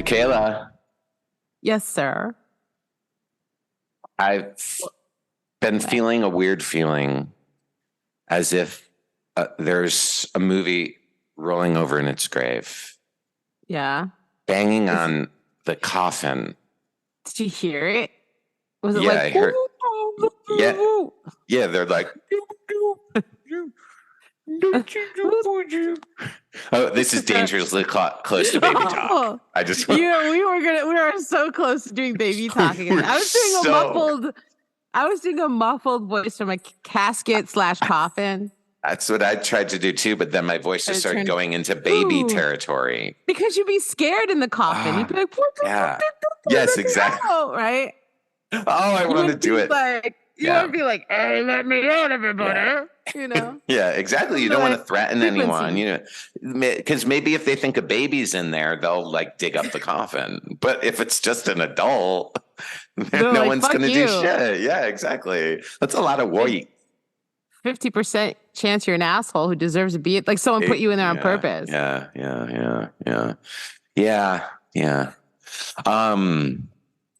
Michaela, Yes, sir. I've been feeling a weird feeling as if there's a movie rolling over in its grave, Yeah. banging on the coffin. Did you hear it? Was it Yeah, like, I heard. Yeah, they're like, oh, this is dangerously close to baby talk. I just, we were so close to doing baby talking. I was doing a muffled voice from a casket / coffin. That's what I tried to do too, but then my voice just started going into baby territory. Because you'd be scared in the coffin. You'd be like, yeah. Yes, exactly. Right? Oh, I want to do it. You want to be like, hey, let me out, everybody. Yeah. You know? Yeah, exactly. You don't want to threaten anyone, you know, because maybe if they think a baby's in there, they'll like dig up the coffin. But if it's just an adult, no one's going to do shit. Yeah, exactly. That's a lot of weight. 50% chance you're an asshole who deserves to be like someone put you in there on purpose. Yeah.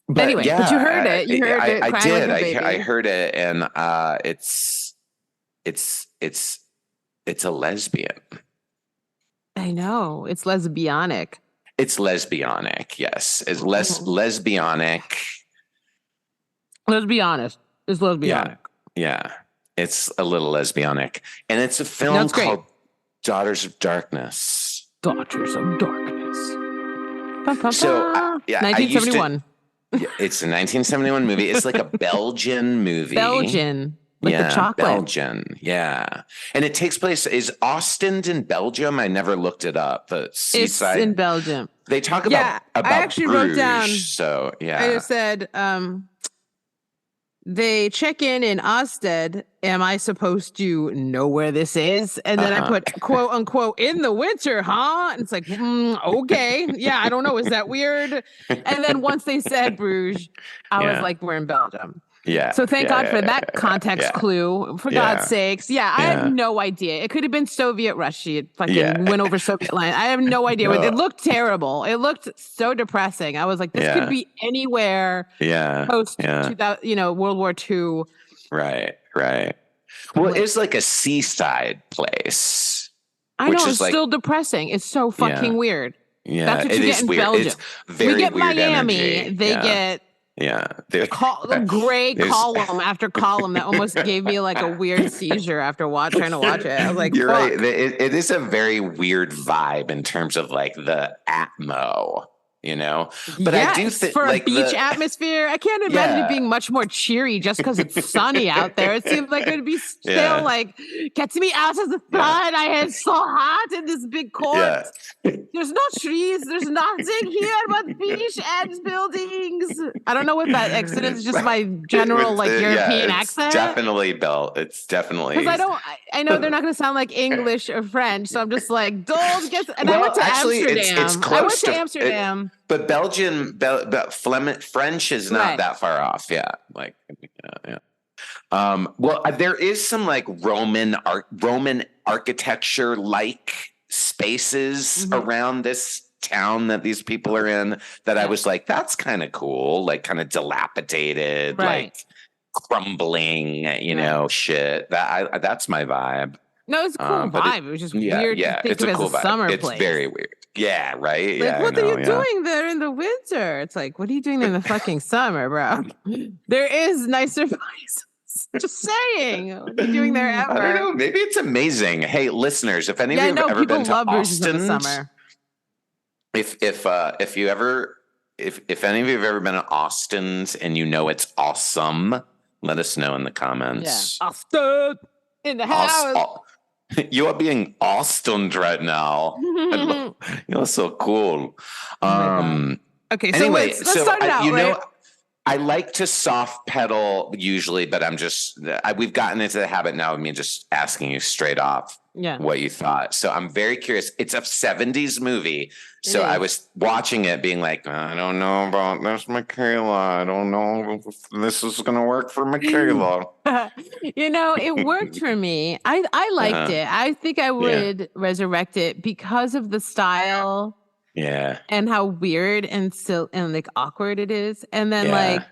But anyway, but you heard it. You heard it. I did. I heard it, and it's a lesbian. I know. It's lesbianic. It's lesbianic. Yes, it's lesbianic. Let's be honest. It's lesbianic. Yeah. It's a little lesbianic, and it's a film called Daughters of Darkness. Daughters of Darkness. So, 1971. It's a 1971 movie. It's like a Belgian movie. Belgian. Like the chocolate. Belgian. Yeah. And it takes place, is Austin in Belgium? I never looked it up. The seaside. It's in Belgium. They talk about I actually Bruges, wrote down. So, yeah. I said, they check in Ostend. Am I supposed to know where this is? And then I put quote unquote in the winter, huh? And it's like, okay. Yeah, I don't know. Is that weird? And then once they said Bruges, I was like, we're in Belgium. Yeah. So thank God for that context clue. For God's sakes. Yeah, I had no idea. It could have been Soviet Russia. It fucking went over Soviet line. I have no idea. It looked terrible. It looked so depressing. I was like, this could be anywhere. Post 2000, World War II. Right. Well, it's like a seaside place. I know, it's still depressing. It's so fucking weird. Yeah, that's what you get in weird. Belgium. It's very we get weird Miami. Energy. They get the gray column after column that almost gave me like a weird seizure after trying to watch it. I was like, you're right. It is a very weird vibe in terms of like the atmo. But I do think for a beach atmosphere, I can't imagine it being much more cheery just because it's sunny out there. It seems like it'd be still like, get me out of the sun. I am so hot in this big court. There's no trees. There's nothing here but beach and buildings. I don't know what that accent is. Just my general European accent. It's definitely because I know they're not going to sound like English or French, so I'm just like, don't get. And I went to Amsterdam. I went to Amsterdam. But French is not that far off. Yeah. Well, there is some like Roman architecture like spaces around this town that these people are in that I was like, that's kind of cool. Like kind of dilapidated, like crumbling, shit. That's my vibe. No, it's a cool vibe. It was just weird to think of it as a summer place. It's very weird. Yeah, right? Like, what are you doing there in the winter? It's like, what are you doing there in the fucking summer, bro? There is nicer places. Just saying. What are you doing there ever? I don't know. Maybe it's amazing. Hey, listeners, if any of you have ever been to Austin, if any of you have ever been to Austin and you know it's awesome, let us know in the comments. Yeah. Austin in the house. You are being Austin right now. You're so cool. Okay, so anyway, let's start it out. I like to soft pedal usually, but we've gotten into the habit now of me just asking you straight off what you thought. So I'm very curious. It's a 70s movie. So I was watching it being like, I don't know about this, Micaela. I don't know if this is going to work for Micaela. It worked for me. I liked it. I think I would resurrect it because of the style. Yeah. And how weird and still and like awkward it is. And then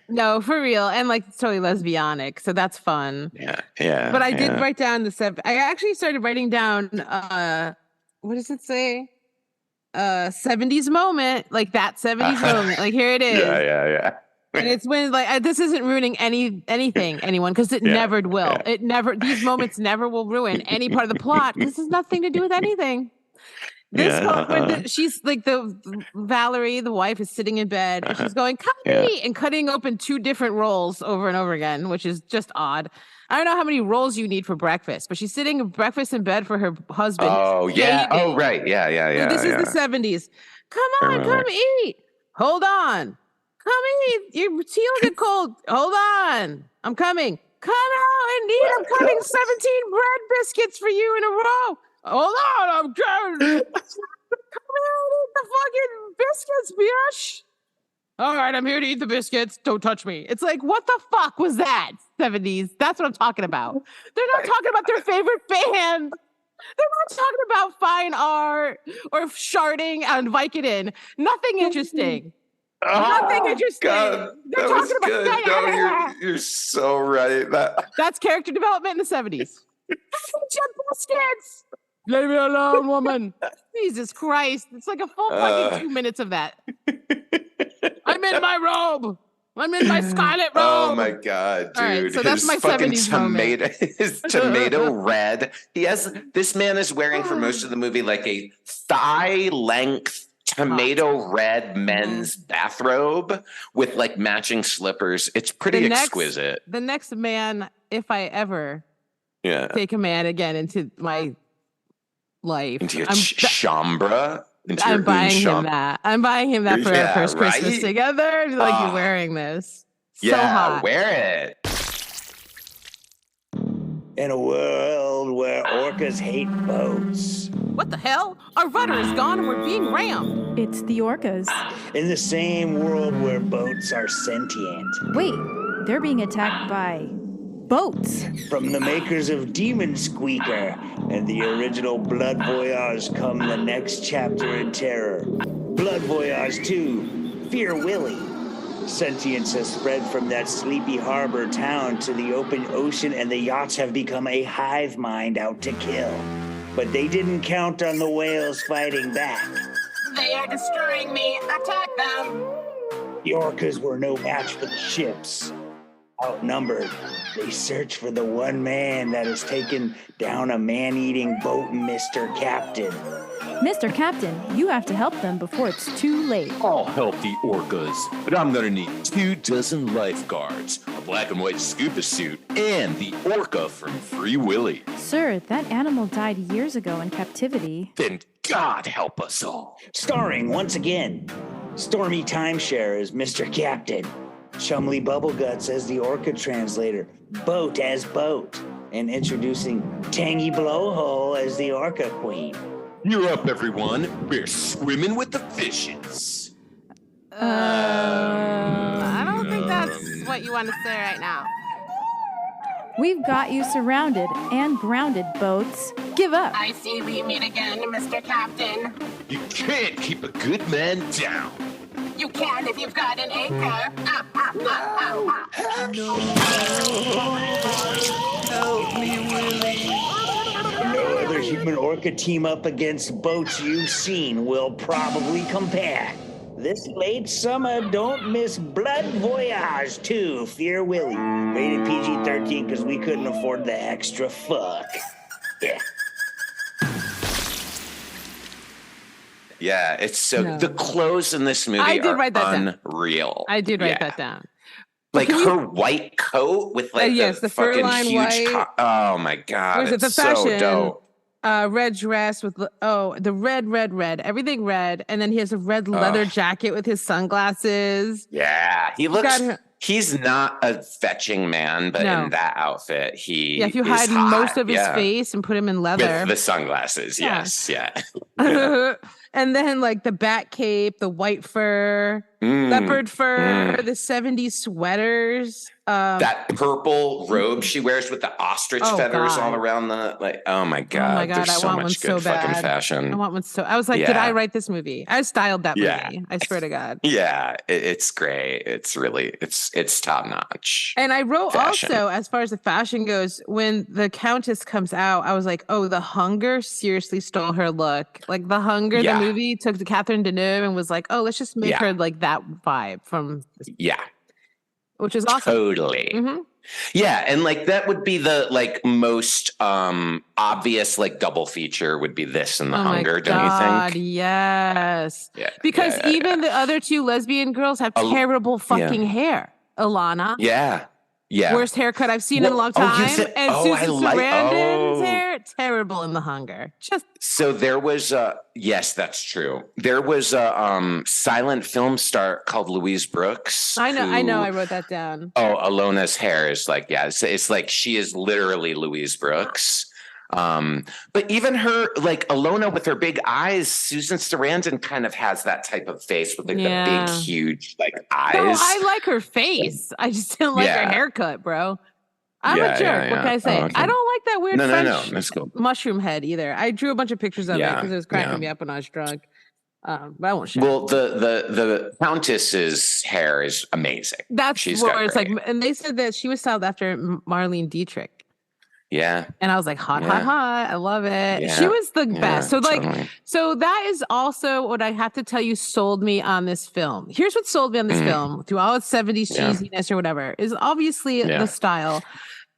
no, for real. And like it's totally lesbianic. So that's fun. Yeah. Yeah. But I did write down I actually started writing down what does it say? 70s moment, like that 70s moment. Like here it is. Yeah. And it's when like this isn't ruining anyone, because it never will. Yeah. These moments never will ruin any part of the plot. This has nothing to do with anything. She's like Valerie, the wife, is sitting in bed and she's going, "Cut me," and cutting open 2 different rolls over and over again, which is just odd. I don't know how many rolls you need for breakfast, but she's sitting breakfast in bed for her husband. Oh, yeah. Oh, right. Yeah. This is the 70s. Come on, come eat. Hold on. Come eat. Your tea will get cold. Hold on. I'm coming. Come out and eat. I'm cutting 17 bread biscuits for you in a row. Hold on. I'm coming. Come out and eat the fucking biscuits, bitch. All right, I'm here to eat the biscuits. Don't touch me. It's like, what the fuck was that? 70s. That's what I'm talking about. They're not talking about their favorite band. They're not talking about fine art or sharding on Vicodin. Nothing interesting. Nothing interesting. God, They're talking about good. No, you're so right. That's character development in the 70s. Biscuits. Leave me alone, woman. Jesus Christ. It's like a full fucking 2 minutes of that. I'm in my robe. I'm in my scarlet robe. Oh my God, dude. All right, so that's my 70s moment. His tomato red. This man is wearing for most of the movie like a thigh length tomato red men's bathrobe with like matching slippers. It's pretty exquisite. The next man, if I ever take a man again into my life. Into your chambra. I'm buying him that. I'm buying him that for our first Christmas together. Like, you're wearing this. So hot. Wear it. In a world where orcas hate boats. What the hell? Our rudder is gone and we're being rammed. It's the orcas. In the same world where boats are sentient. Wait, they're being attacked by boats. From the makers of Demon Squeaker and the original Blood Voyage come the next chapter in terror. Blood Voyage 2, Fear Willie. Sentience has spread from that sleepy harbor town to the open ocean, and the yachts have become a hive mind out to kill. But they didn't count on the whales fighting back. They are destroying me. Attack them. The orcas were no match for the ships. Outnumbered, they search for the one man that has taken down a man-eating boat, Mr. Captain. Mr. Captain, you have to help them before it's too late. I'll help the orcas, but I'm gonna need 24 lifeguards, a black and white scuba suit, and the orca from Free Willy. Sir, that animal died years ago in captivity. Then God help us all. Starring, once again, Stormy Timeshare as Mr. Captain, Chumley Bubbleguts as the orca translator, Boat as Boat, and introducing Tangy Blowhole as the orca queen. You're up, everyone. We're swimming with the fishes. I don't think that's what you want to say right now. We've got you surrounded and grounded, boats. Give up. I see we meet again, Mr. Captain. You can't keep a good man down. You can if you've got an anchor. Help me, Willie. No other human orca team up against boats you've seen will probably compare. This late summer, don't miss Blood Voyage 2, Fear Willie. Rated PG-13 because we couldn't afford the extra fuck. Yeah. Yeah, it's so the clothes in this movie are unreal. I did write that down. Like her white coat with like the fur-lined huge white. Oh my God, Was it it's the fashion? So dope. Red dress with the red, everything red, and then he has a red leather jacket with his sunglasses. Yeah, he looks. He's not a fetching man, but in that outfit, if you hide most of his face and put him in leather with the sunglasses, yes. And then like the bat cape, the white fur, leopard fur, the 70s sweaters. that purple robe she wears with the ostrich feathers all around oh my God, there's so much good fucking fashion. I want one I was like, did I write this movie? I styled that movie. I swear to God. Yeah, it's great. It's really, it's top notch. And I wrote also, as far as the fashion goes, when the Countess comes out, I was like, oh, The Hunger seriously stole her look. Like The Hunger, the movie took to Catherine Deneuve and was like, oh, let's just make her like that vibe from which is awesome. Totally. Mm-hmm. Yeah, and like that would be the like most obvious like double feature would be this and The Hunger, don't you think? Yes. Yeah. Because even the other two lesbian girls have terrible fucking hair. Alana. Yeah. Yeah. Worst haircut I've seen in a long time. And Susan Sarandon's hair, terrible in The Hunger. So there was yes, that's true. There was a silent film star called Louise Brooks. I know. I wrote that down. Oh, Alona's hair is like, it's like she is literally Louise Brooks. But even her, like Alona with her big eyes, Susan Sarandon kind of has that type of face with like the big, huge like eyes. No, I like her face. I just didn't like her haircut, bro. I'm a jerk. What can I say? Oh, okay. I don't like that weird French That's cool. mushroom head either. I drew a bunch of pictures of it because it was cracking me up when I was drunk. But I won't share. Well, the Countess's hair is amazing. She's where it's like, and they said that she was styled after Marlene Dietrich. Yeah. And I was like, hot. I love it. Yeah. She was the best. So like, so that is also what I have to tell you sold me on this film. Here's what sold me on this film through all its 70s cheesiness or whatever is obviously the style.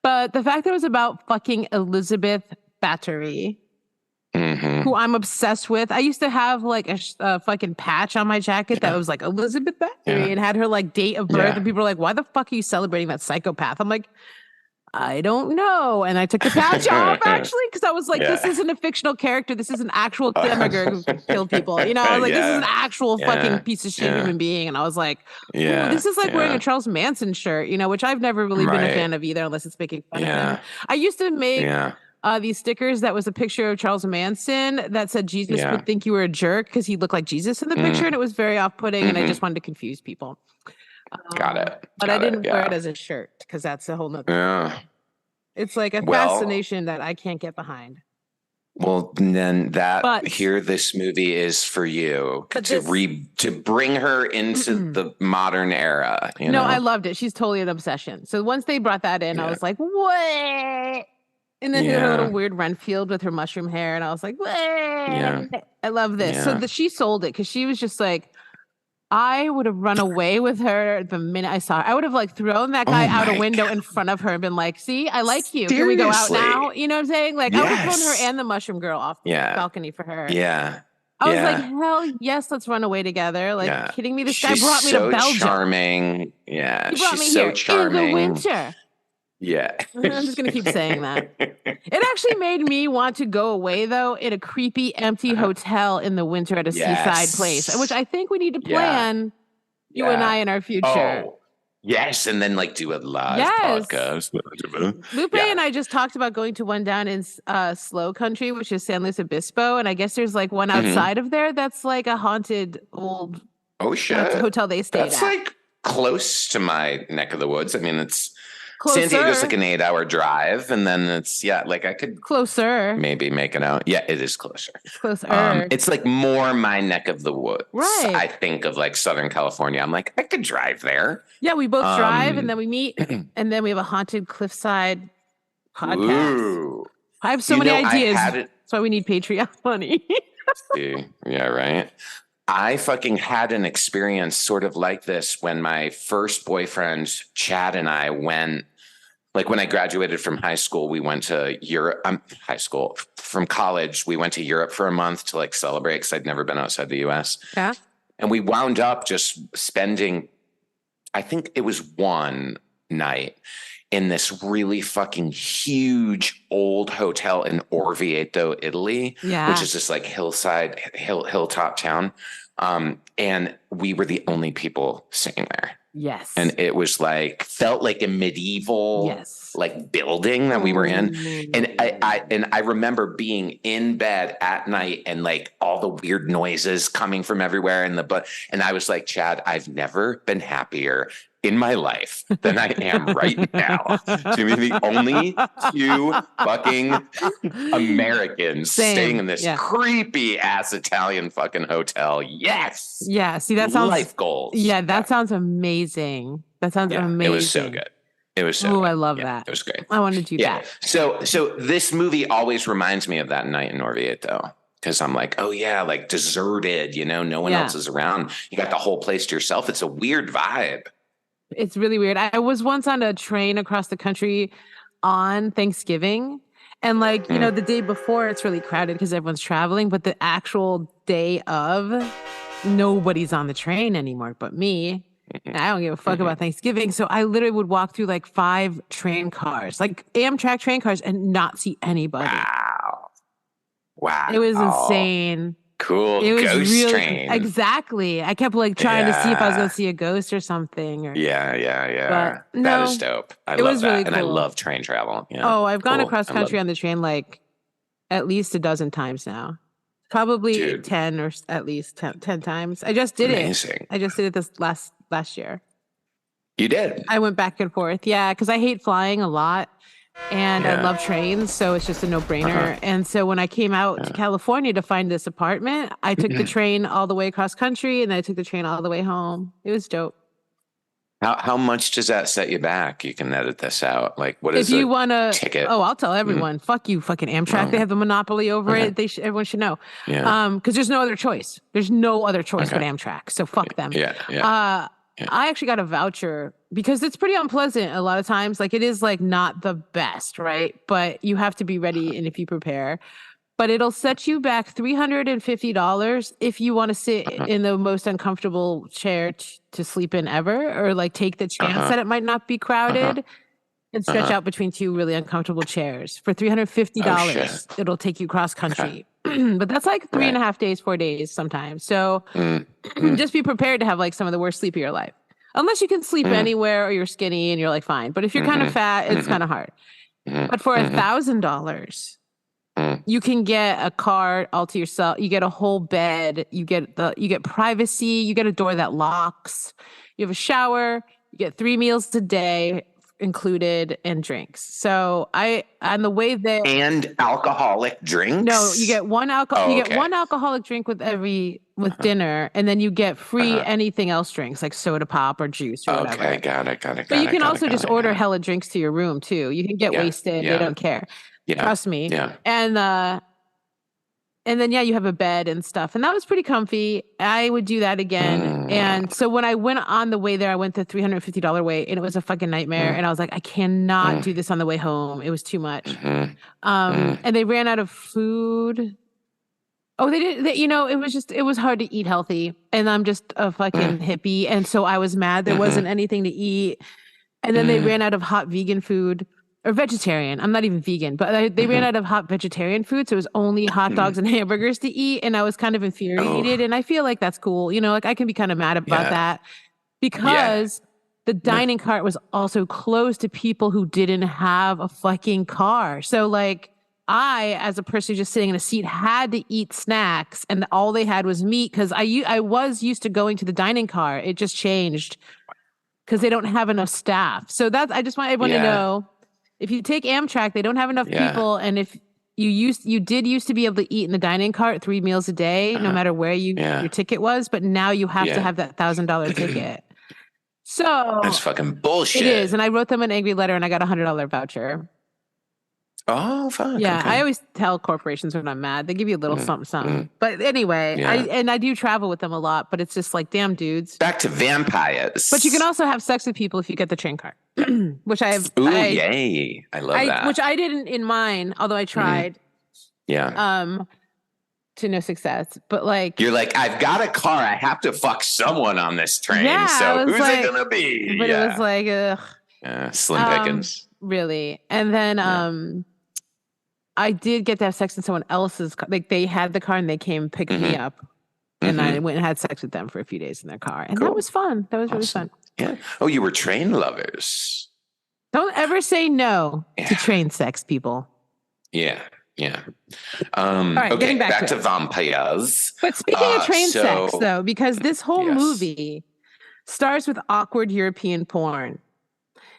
But the fact that it was about fucking Elizabeth Bathory, who I'm obsessed with. I used to have like a fucking patch on my jacket that was like Elizabeth Bathory and had her like date of birth. And people were like, why the fuck are you celebrating that psychopath? I'm like, I don't know. And I took the patch off actually because I was like, this isn't a fictional character. This is an actual demagogue who killed people. You know, I was like, this is an actual fucking piece of shit human being. And I was like, this is like wearing a Charles Manson shirt, you know, which I've never really been a fan of either, unless it's making fun of him. I used to make these stickers that was a picture of Charles Manson that said Jesus would think you were a jerk because he looked like Jesus in the picture. And it was very off-putting. And I just wanted to confuse people. Got it. But I didn't wear it as a shirt because that's a whole nother. Yeah. It's like a fascination that I can't get behind. Well, then this movie is for you to bring her into the modern era. You know? I loved it. She's totally an obsession. So once they brought that in, I was like, what? And then her little weird Renfield with her mushroom hair. And I was like, what? Yeah. I love this. Yeah. So she sold it because she was just like, I would have run away with her the minute I saw her. I would have like thrown that guy out a window in front of her and been like, see, I like you. Seriously? Can we go out now? You know what I'm saying? Like I would have thrown her and the mushroom girl off the balcony for her. Yeah. I was like, hell yes, let's run away together. Like kidding me? This guy brought me to Belgium. Charming. Yeah. He brought me here charming. In the winter. Yeah. I'm just going to keep saying that. It actually made me want to go away, though, in a creepy, empty hotel in the winter at a seaside place, which I think we need to plan, you and I, in our future. Oh, yes. And then, like, do a live podcast. Lupe and I just talked about going to one down in Slow Country, which is San Luis Obispo. And I guess there's, like, one outside of there that's, like, a haunted old hotel they stayed at. That's, like, close to my neck of the woods. I mean, it's... Closer. San Diego's like an 8-hour drive, and then it's like I could maybe make it out. Yeah, it is closer. It's closer. It's like more my neck of the woods. Right. I think of like Southern California. I'm like, I could drive there. Yeah, we both drive, and then we meet, and then we have a haunted cliffside podcast. Ooh. I have so many ideas. That's why we need Patreon money. Yeah, right. I fucking had an experience sort of like this when my first boyfriend, Chad, and I went. Like when I graduated from high school, we went to Europe. From college, we went to Europe for a month to like celebrate because I'd never been outside the U.S. Yeah, and we wound up just spending, I think it was one night in this really fucking huge old hotel in Orvieto, Italy, which is this like hilltop town. And we were the only people staying there. Yes. And it was like, felt like a medieval like building that we were in. And I remember being in bed at night and like all the weird noises coming from everywhere and I was like, Chad, I've never been happier in my life than I am right now to be the only two fucking Americans staying in this creepy ass Italian fucking hotel. Yes. Yeah. See, that sounds life goals. Yeah, that sounds amazing. That sounds amazing. It was so good. It was so good. I love that. It was great. I want to do that. So this movie always reminds me of that night in Orvieto. Because I'm like, oh yeah, like deserted, no one else is around. You got the whole place to yourself. It's a weird vibe. It's really weird. I was once on a train across the country on Thanksgiving. And the day before, it's really crowded because everyone's traveling. But the actual day of, nobody's on the train anymore but me. And I don't give a fuck about Thanksgiving. So I literally would walk through 5 train cars, Amtrak train cars, and not see anybody. Wow. It was insane. Cool. It was ghost train. Exactly. I kept trying to see if I was going to see a ghost or something. Yeah. But that is dope. I love that. Really cool. And I love train travel. Yeah. Oh, I've gone across country on the train at least a dozen times now. Probably 10 or at least 10 times. I just did it. I just did it this last year. You did? I went back and forth. Yeah, because I hate flying a lot. And I love trains, so it's just a no-brainer. And so when I came out to California to find this apartment, I took the train all the way across country, and then I took the train all the way home. It was dope. How much does that set you back? You can edit this out. What is if you want to ticket? Oh, I'll tell everyone. Fuck you, fucking Amtrak. They have the monopoly over it. Everyone should know. Yeah. Because there's no other choice. There's no other choice but Amtrak. So fuck them. Yeah. I actually got a voucher because it's pretty unpleasant a lot of times. It is not the best, right? But you have to be ready and if you prepare. But it'll set you back $350 if you want to sit in the most uncomfortable chair to sleep in ever, or take the chance that it might not be crowded and stretch out between 2 really uncomfortable chairs. For $350, it'll take you cross country. But that's 3.5 days, 4 days sometimes. So just be prepared to have some of the worst sleep of your life. Unless you can sleep anywhere or you're skinny and you're fine. But if you're kind of fat, it's kind of hard. But for $1,000, you can get a car all to yourself. You get a whole bed. You get privacy. You get a door that locks. You have a shower. You get 3 meals a day included and drinks. So on the way there, and alcoholic drinks. No, you get one You get one alcoholic drink with dinner, and then you get free anything else drinks like soda pop or juice or whatever. Okay, got it. But you can also just order hella drinks to your room too. You can get wasted. They don't care. Trust me. Yeah. And then, you have a bed and stuff. And that was pretty comfy. I would do that again. And so when I went on the way there, I went the $350 way, and it was a fucking nightmare. And I was like, I cannot do this on the way home. It was too much. And they ran out of food. Oh, they did. It was hard to eat healthy. And I'm just a fucking hippie. And so I was mad there wasn't anything to eat. And then they ran out of hot vegan food. Or vegetarian. I'm not even vegan, but they ran out of hot vegetarian food. So it was only hot dogs and hamburgers to eat. And I was kind of infuriated. And I feel like that's cool. I can be kind of mad about that because the dining cart was also closed to people who didn't have a fucking car. So I, as a person just sitting in a seat, had to eat snacks, and all they had was meat because I was used to going to the dining car. It just changed because they don't have enough staff. So I just want everyone to know. If you take Amtrak, they don't have enough people, and if you did used to be able to eat in the dining cart 3 meals a day, no matter where your ticket was, but now you have to have that $1,000 ticket. So that's fucking bullshit. It is, and I wrote them an angry letter, and I got a $100 voucher. Oh, fuck. Yeah, okay. I always tell corporations when I'm mad, they give you a little something. But anyway, I do travel with them a lot, but it's just damn dudes. Back to vampires. But you can also have sex with people if you get the train cart, which I have. Ooh, yay! I love that. Which I didn't in mine, although I tried. Yeah. To no success, but you're I've got a car. I have to fuck someone on this train. Yeah, so who's it gonna be? But it was ugh. Yeah, slim pickings. Really, and then I did get to have sex in someone else's car. They had the car and they came pick me up. And I went and had sex with them for a few days in their car. And that was fun. That was really fun. Yeah. Oh, you were train lovers. Don't ever say no to train sex, people. Yeah. Yeah. All right, okay, getting back to vampires. But speaking of train sex, though, because this whole movie starts with awkward European porn.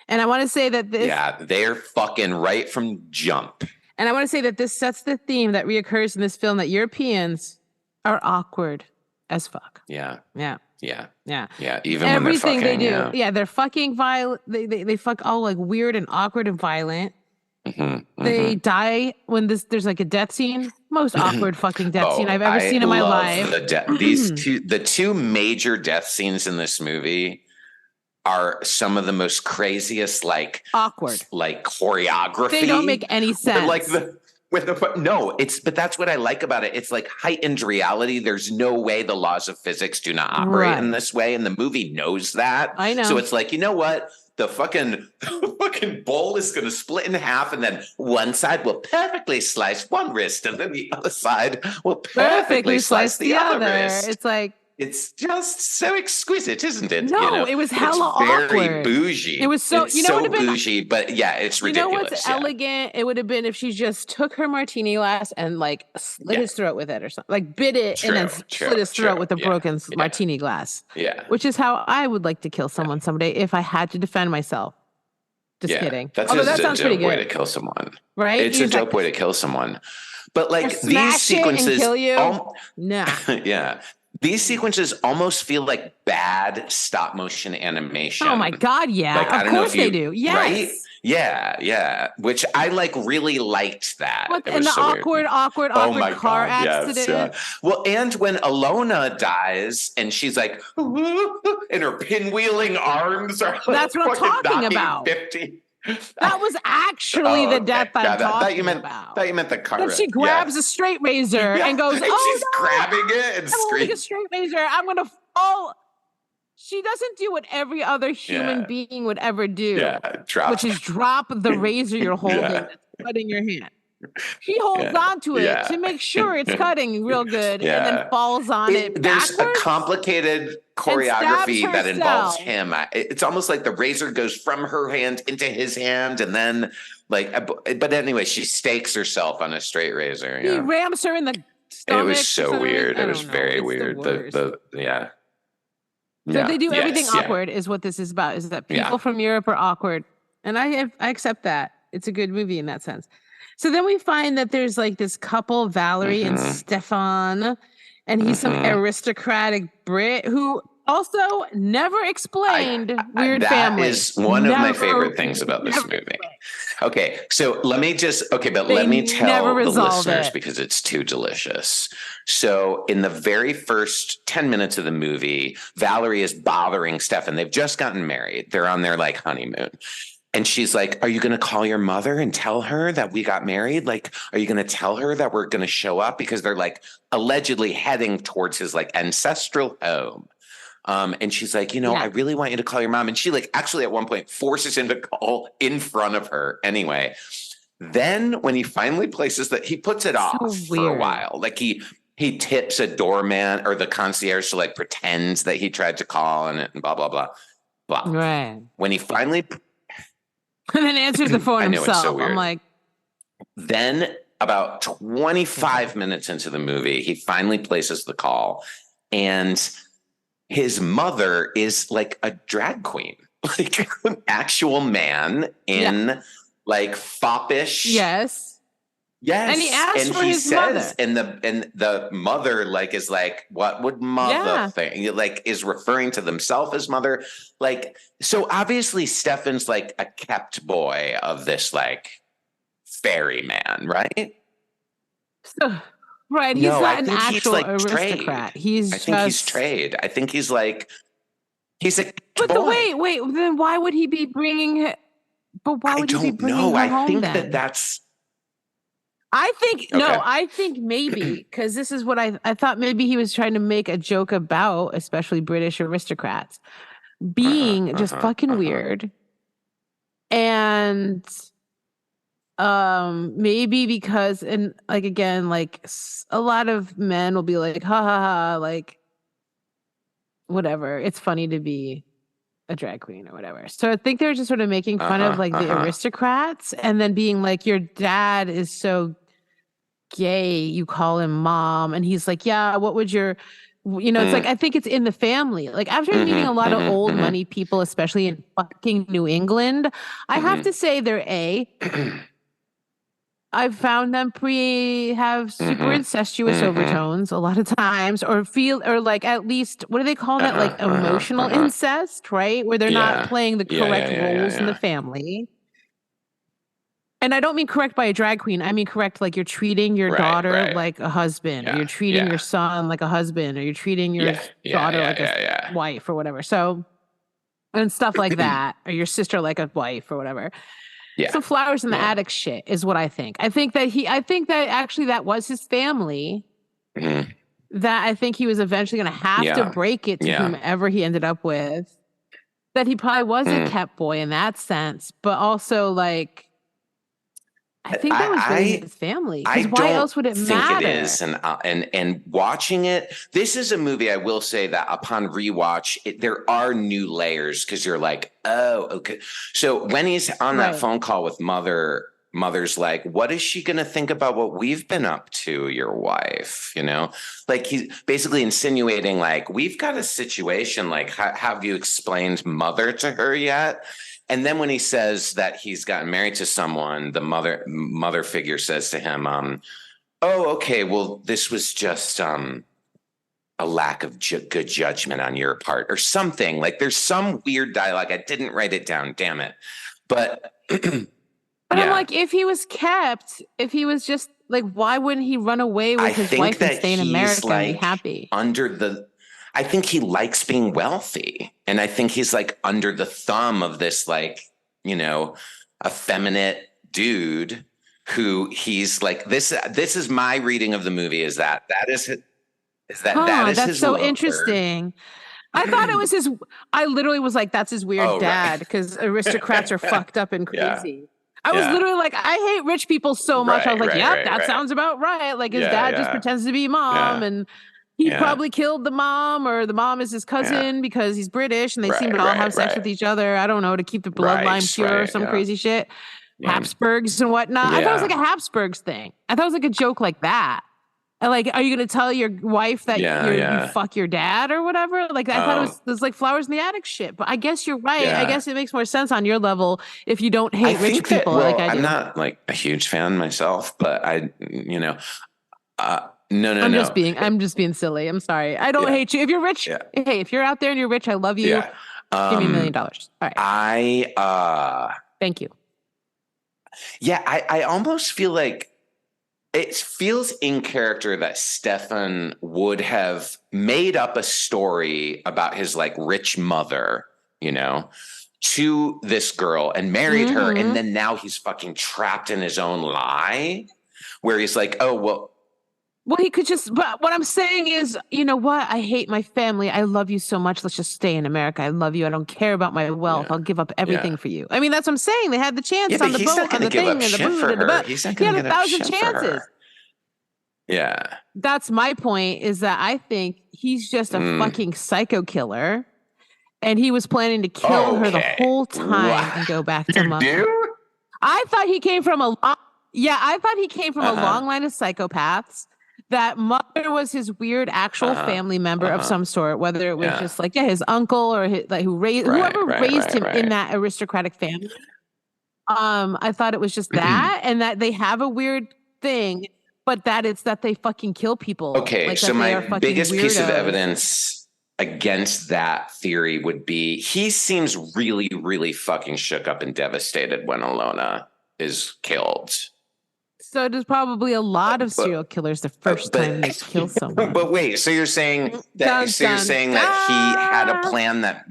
And I want to say that this... Yeah, they're fucking right from jump. And I want to say that this sets the theme that reoccurs in this film, that Europeans are awkward as fuck. Yeah. Yeah. Yeah. Yeah. Yeah. Even everything when they're fucking, they do. Yeah, they're fucking violent. They fuck all like weird and awkward and violent. They die when there's like a death scene. Most awkward fucking death scene I've ever seen in my life. The two major death scenes in this movie are some of the most craziest, like awkward, like choreography. They don't make any sense. But that's what I like about it. It's like heightened reality. There's no way the laws of physics do not operate in this way, and the movie knows that. I know. So it's like, you know what? The fucking bowl is going to split in half, and then one side will perfectly slice one wrist, and then the other side will perfectly slice the other wrist. It's like, it's just so exquisite, isn't it? No, it was hella awkward. Very bougie. It was so, it's so bougie, but yeah, it's ridiculous. You know what's elegant? It would have been if she just took her martini glass and like slit his throat with it or something. Like bit it and then slit his throat with a broken martini glass. Yeah. Which is how I would like to kill someone someday if I had to defend myself. Just kidding. Although that sounds pretty good. Way to kill someone. Right? It's a dope way to kill someone. But like these sequences. And kill you? Nah. Yeah. These sequences almost feel like bad stop motion animation. Oh my God, yeah. Like, of course they do. Yes. Right? Yeah, yeah. Which I like really liked that. And the awkward car accident. Yeah. Well, and when Alona dies and she's like, and her pinwheeling arms are like, that's what I'm talking about. 50. That was actually the death I'm talking about. Thought you meant the car. Then she grabs a straight razor and goes, and she's grabbing it and screaming. A straight razor. I'm going to fall. She doesn't do what every other human being would ever do. Yeah, which is drop the razor you're holding that's cutting your hand. She holds on to it to make sure it's cutting real good and then falls on it backwards. There's a complicated choreography that involves him. It's almost like the razor goes from her hand into his hand, and then but anyway, she stakes herself on a straight razor. He rams her in the stomach. It was so weird. It was very weird. So they do everything awkward is what this is about, is that people from Europe are awkward. And I accept that. It's a good movie in that sense. So then we find that there's like this couple, Valerie and Stefan, and he's some aristocratic Brit who also never explained weird family. That is one of my favorite things about this movie. Okay, so let me tell the listeners because it's too delicious. So in the very first 10 minutes of the movie, Valerie is bothering Stefan. They've just gotten married. They're on their like honeymoon. And she's like, are you going to call your mother and tell her that we got married? Like, are you going to tell her that we're going to show up? Because they're like allegedly heading towards his like ancestral home. And she's like, I really want you to call your mom. And she like actually at one point forces him to call in front of her anyway. Then when he finally places that, he puts it off for a while. Like he tips a doorman or the concierge to like pretends that he tried to call and blah, blah, blah, blah. Right. When he finally... and then answers the phone himself. It's so weird. I'm like... Then about 25 minutes into the movie, he finally places the call. And his mother is like a drag queen. Like an actual man in like foppish... Yes. Yes. And he asks for his mother. And the mother like is like, what would mother think? Like is referring to themselves as mother. Like, so obviously Stefan's like a kept boy of this like fairy man, right? So, right. He's not an actual aristocrat. I think he's trade. I think he's like, he's a boy. Wait, then why would he be bringing her? But why would he be bringing her home then? I think that's... I think maybe, because this is what I thought maybe he was trying to make a joke about, especially British aristocrats being just fucking weird. And maybe because, and like, again, like a lot of men will be like, ha ha ha, like whatever. It's funny to be a drag queen or whatever. So I think they're just sort of making fun of like the aristocrats and then being like, your dad is so gay, you call him mom. And he's like, yeah, what would your It's like, I think it's in the family. Like after meeting a lot of old money people, especially in fucking New England, I have to say they're I've found them have super incestuous overtones a lot of times, or like at least, what do they call that? Like emotional incest, right? Where they're not playing the correct roles in the family. And I don't mean correct by a drag queen. I mean correct, like you're treating your daughter like a husband, or you're treating your son like a husband, or you're treating your daughter like a wife or whatever. So, and stuff like that, or your sister like a wife or whatever. Yeah. So flowers in the attic shit is what I think. I think that actually that was his family. That I think he was eventually going to have to break it to whomever he ended up with. That he probably was a kept boy in that sense, but also like, I think that was really his family. Because why else would it matter? It is, and watching it, this is a movie. I will say that upon rewatch, there are new layers because you're like, oh, okay. So when he's on that phone call with Mother's like, what is she going to think about what we've been up to, your wife? Like he's basically insinuating like, we've got a situation. Like, have you explained Mother to her yet? And then when he says that he's gotten married to someone, the mother figure says to him, oh, okay, well, this was just a lack of good judgment on your part or something. Like there's some weird dialogue. I didn't write it down, damn it. But I'm like, if he was just like, why wouldn't he run away with his wife and stay in America and be happy? I think he likes being wealthy. And I think he's like under the thumb of this, like, effeminate dude who he's like, this is my reading of the movie is that is that's so lover. Interesting. I thought it was I literally was like, that's his weird dad because aristocrats are fucked up and crazy. I was literally like, I hate rich people so much. I was like, that sounds about right. Like his dad just pretends to be mom and he probably killed the mom, or the mom is his cousin because he's British and they seem to all have sex with each other. I don't know, to keep the bloodline pure or some crazy shit. Habsburgs and whatnot. I thought it was like a Habsburgs thing. I thought it was like a joke like that. And like, are you going to tell your wife that you fuck your dad or whatever? Like, I thought it was like flowers in the attic shit. But I guess you're right. I guess it makes more sense on your level if you don't hate rich people like I do. I'm not like a huge fan myself, but No. I'm just being silly. I'm sorry. I don't hate you. If you're rich, hey, if you're out there and you're rich, I love you. Give me $1 million. All right. Thank you. Yeah, I almost feel like it feels in character that Stefan would have made up a story about his like rich mother, to this girl and married her. And then now he's fucking trapped in his own lie where he's like, oh, well, he could but what I'm saying is, you know what? I hate my family. I love you so much. Let's just stay in America. I love you. I don't care about my wealth. I'll give up everything for you. I mean, that's what I'm saying. They had the chance on the boat, on the thing, and the boot, and the butt. He had 1,000 chances. Yeah. That's my point, is that I think he's just a fucking psycho killer. And he was planning to kill her the whole time and go back to Mother. I thought he came from a long line of psychopaths. That Mother was his weird actual family member of some sort, whether it was just like his uncle or whoever raised him in that aristocratic family. I thought it was just that, and that they have a weird thing, but that it's that they fucking kill people. Okay, like, so my biggest piece of evidence against that theory would be he seems really, really fucking shook up and devastated when Alona is killed. So there's probably a lot of serial killers the first time they kill someone. But wait, so you're saying that he had a plan that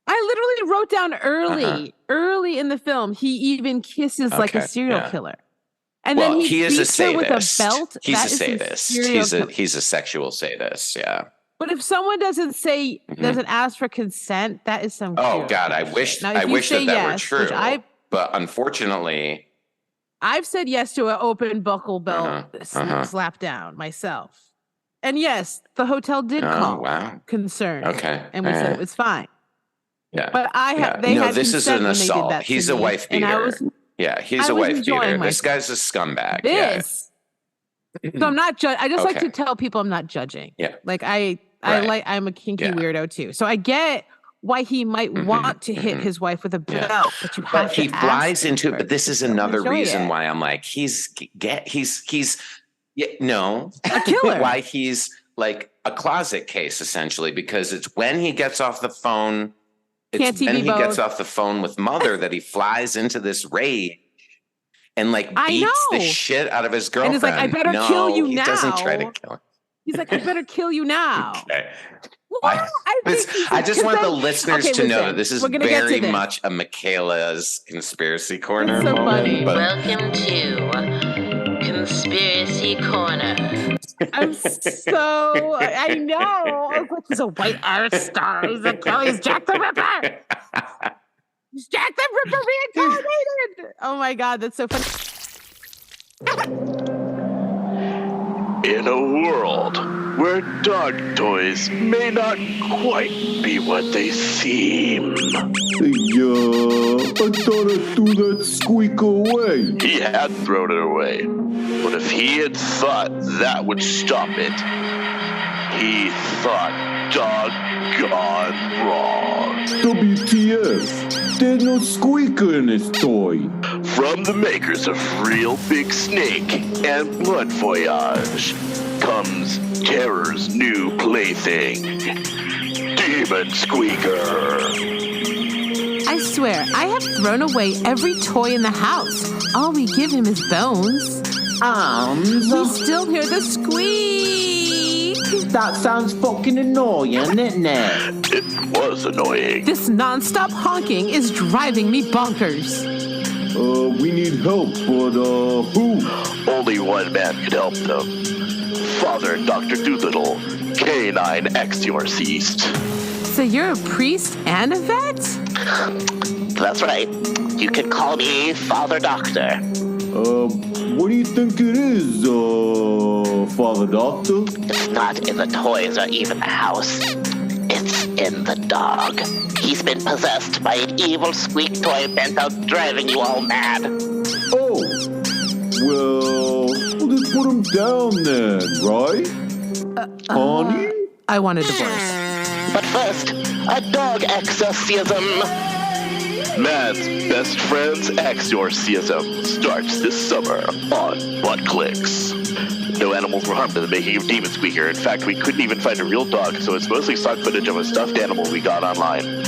I literally wrote down early in the film, he even kisses like a serial killer. And then he is a sadist. With a belt. He's a sadist. He's a sexual sadist, yeah. But if someone doesn't ask for consent, that is some Oh God, I wish that were true. But unfortunately, I've said yes to an open buckle belt slap down myself. And yes, the hotel did call concerned. Okay. And we said it was fine. Yeah. But this is an assault. He's a wife beater. He's a wife beater. This guy's a scumbag. So I'm not I just like to tell people I'm not judging. Yeah. Like I I'm a kinky weirdo too. So I get why he might want to hit his wife with a belt, but you have to. He flies into it. But this is another reason why I'm like, he's a killer. Why he's like a closet case essentially, because it's when he gets off the phone. It's when he gets off the phone with Mother that he flies into this rage and like beats the shit out of his girlfriend. And he's like, I better kill you now. He doesn't try to kill her. He's like, I better kill you now. Okay. I just want the listeners to know that this is very much a Micaela's conspiracy corner. It's so funny. Welcome to Conspiracy Corner. I know. He's a white Earth star. He's a killer. He's Jack the Ripper. He's Jack the Ripper reincarnated. Oh my God, that's so funny. In a world where dog toys may not quite be what they seem. I thought I threw that squeak away. He had thrown it away. But if he had thought that would stop it, he thought doggone wrong. WTF? There's no squeaker in this toy. From the makers of Real Big Snake and Blood Voyage comes Terror's new plaything, Demon Squeaker. I swear, I have thrown away every toy in the house. All we give him is bones. We still hear the squeak. That sounds fucking annoying, isn't it? It was annoying. This nonstop honking is driving me bonkers. We need help, but who? Only one man could help them. Father Dr. Doolittle, K9 Exorcist. So you're a priest and a vet? That's right. You can call me Father Doctor. What do you think it is, Father Doctor? It's not in the toys or even the house. It's in the dog. He's been possessed by an evil squeak toy bent out driving you all mad. Oh, well, we'll just put him down then, right? Honey? I want a divorce. But first, a dog exorcism. Man's Best Friend's Exorcism starts this summer on Butt Clicks. No animals were harmed in the making of Demon Squeaker. In fact, we couldn't even find a real dog, so it's mostly stock footage of a stuffed animal we got online.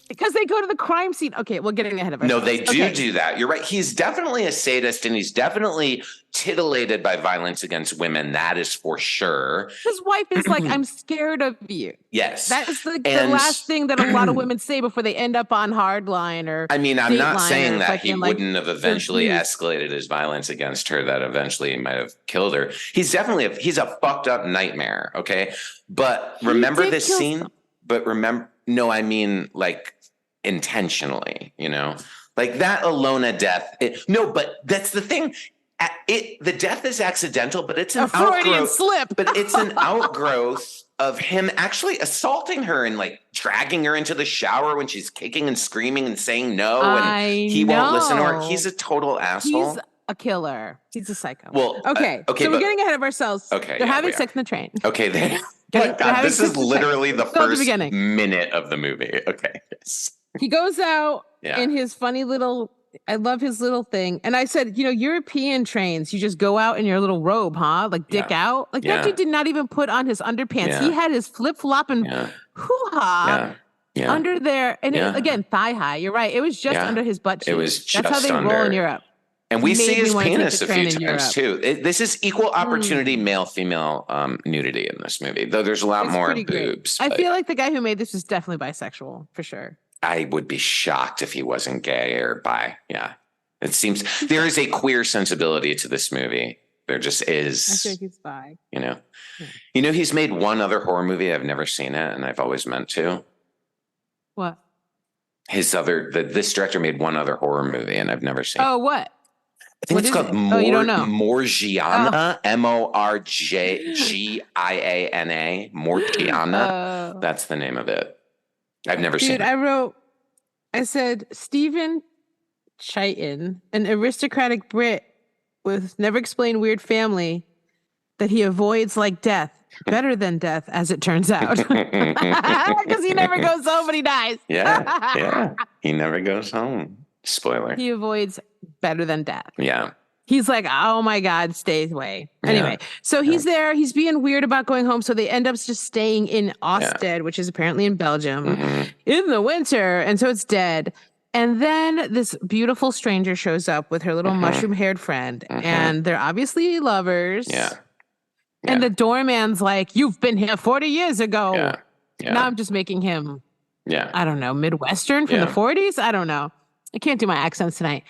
Because they go to the crime scene. Okay, we're getting ahead of ourselves. No, they do that. You're right. He's definitely a sadist, and he's definitely titillated by violence against women. That is for sure. His wife is like, I'm scared of you. Yes. That is the last thing that a lot of women say before they end up on Hardline or I mean, I'm not saying that he wouldn't have eventually escalated his violence against her, that eventually might have killed her. He's a fucked up nightmare, okay? But remember this scene? But remember, no, I mean like intentionally, you know? Like that Alona death. But that's the thing. The death is accidental, but it's an Freudian slip. But it's an outgrowth of him actually assaulting her and like dragging her into the shower when she's kicking and screaming and saying no, and he won't listen to her. He's a total asshole. He's a killer. He's a psycho. Well, okay. So we're getting ahead of ourselves. Okay, they're having sex in the train. Okay, God, this is literally the first minute of the movie. Okay, yes. He goes out in his funny little. I love his little thing. And I said, European trains, you just go out in your little robe, huh? Like dick out. Like that dude did not even put on his underpants. Yeah. He had his flip-flop and hoo-ha under there. And again, thigh high. You're right. It was just under his butt cheek. It was just That's how they roll in Europe. And we see his penis a few times too. This is equal opportunity male-female nudity in this movie, though there's a lot more boobs. I feel like the guy who made this is definitely bisexual, for sure. I would be shocked if he wasn't gay or bi. Yeah. It seems there is a queer sensibility to this movie. There just is. I think he's bi. He's made one other horror movie. I've never seen it, and I've always meant to. What? This director made one other horror movie, and I've never seen it. Oh, what? I think it's called Morgiana, Morgiana, Morgiana. That's the name of it. I've never seen it. I said, Stephen Chaitin, an aristocratic Brit with never explained weird family that he avoids like death. Better than death, as it turns out. Because he never goes home when he dies. Yeah. He never goes home. Spoiler. He avoids better than death. Yeah. He's like, oh my God, stay away. Anyway, so he's there. He's being weird about going home. So they end up just staying in Ostend, which is apparently in Belgium, in the winter. And so it's dead. And then this beautiful stranger shows up with her little mushroom-haired friend. And they're obviously lovers. Yeah. And the doorman's like, you've been here 40 years ago. Now I'm just making him, I don't know, Midwestern from the 40s? I don't know. I can't do my accents tonight.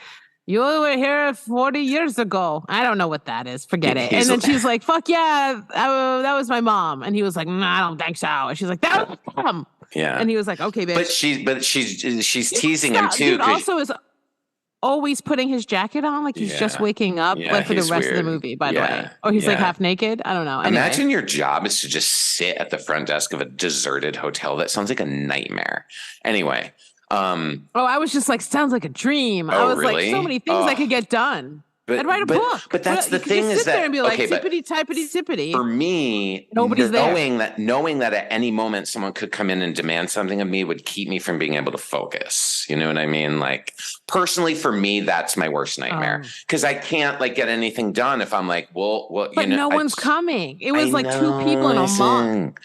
You were here 40 years ago. I don't know what that is. Forget it. And then she's like, fuck yeah, that was my mom. And he was like, I don't think so. And she's like, that was mom. Yeah. And he was like, okay, bitch. But she's teasing him too. Dude also is always putting his jacket on like he's just waking up like for the rest of the movie, by the way. Or he's like half naked. I don't know. Anyway. Imagine your job is to just sit at the front desk of a deserted hotel. That sounds like a nightmare. Anyway. I was just like, sounds like a dream. I was like, so many things I could get done. I'd write a book. But that's the thing is sit that there and be like, tippity typity tippity. For me, nobody's knowing that at any moment someone could come in and demand something of me would keep me from being able to focus. You know what I mean? Like personally, for me, that's my worst nightmare because I can't like get anything done if I'm like, well, but no one's coming. It was like 2 people in a month.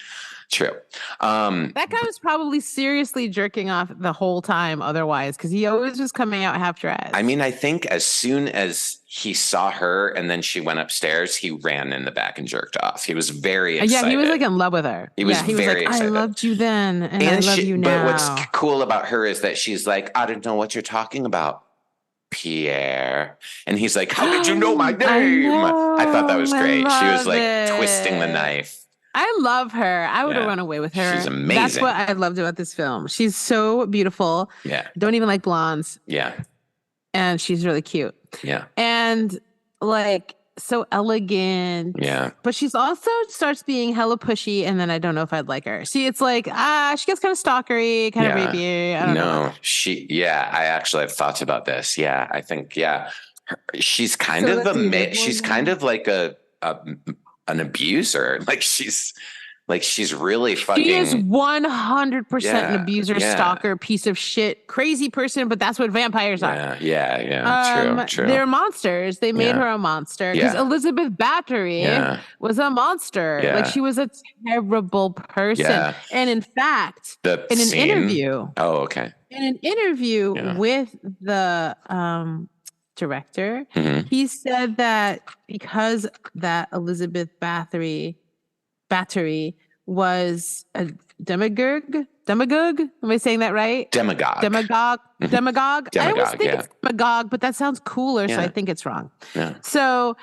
True. That guy was probably seriously jerking off the whole time otherwise, because he always was coming out half dressed. I mean, I think as soon as he saw her and then she went upstairs, he ran in the back and jerked off. He was very excited. Yeah, he was like in love with her. He was very like, excited. I loved you then and I love you now. But what's cool about her is that she's like, I don't know what you're talking about, Pierre. And he's like, how did you know my name? I thought that was great. She was like twisting the knife. I love her. I would have run away with her. She's amazing. That's what I loved about this film. She's so beautiful. Yeah. Don't even like blondes. Yeah. And she's really cute. Yeah. And like so elegant. Yeah. But she's also starts being hella pushy, and then I don't know if I'd like her. See, it's like, she gets kind of stalkery, kind of rapey. I don't know. I actually have thoughts about this. Yeah. I think, she's kind of she's kind of like an abuser. Like she's really fucking. She is 100% an abuser, stalker, piece of shit, crazy person. But that's what vampires are. Yeah. True. They're monsters. They made her a monster because Elizabeth Bathory was a monster. Yeah. Like she was a terrible person. Yeah. And in fact, in an interview. Oh, okay. In an interview with the director, he said that because that Elizabeth Bathory was a demagogue. Am I saying that right? Demagogue. I always think it's demagogue, but that sounds cooler, so I think it's wrong. Yeah. So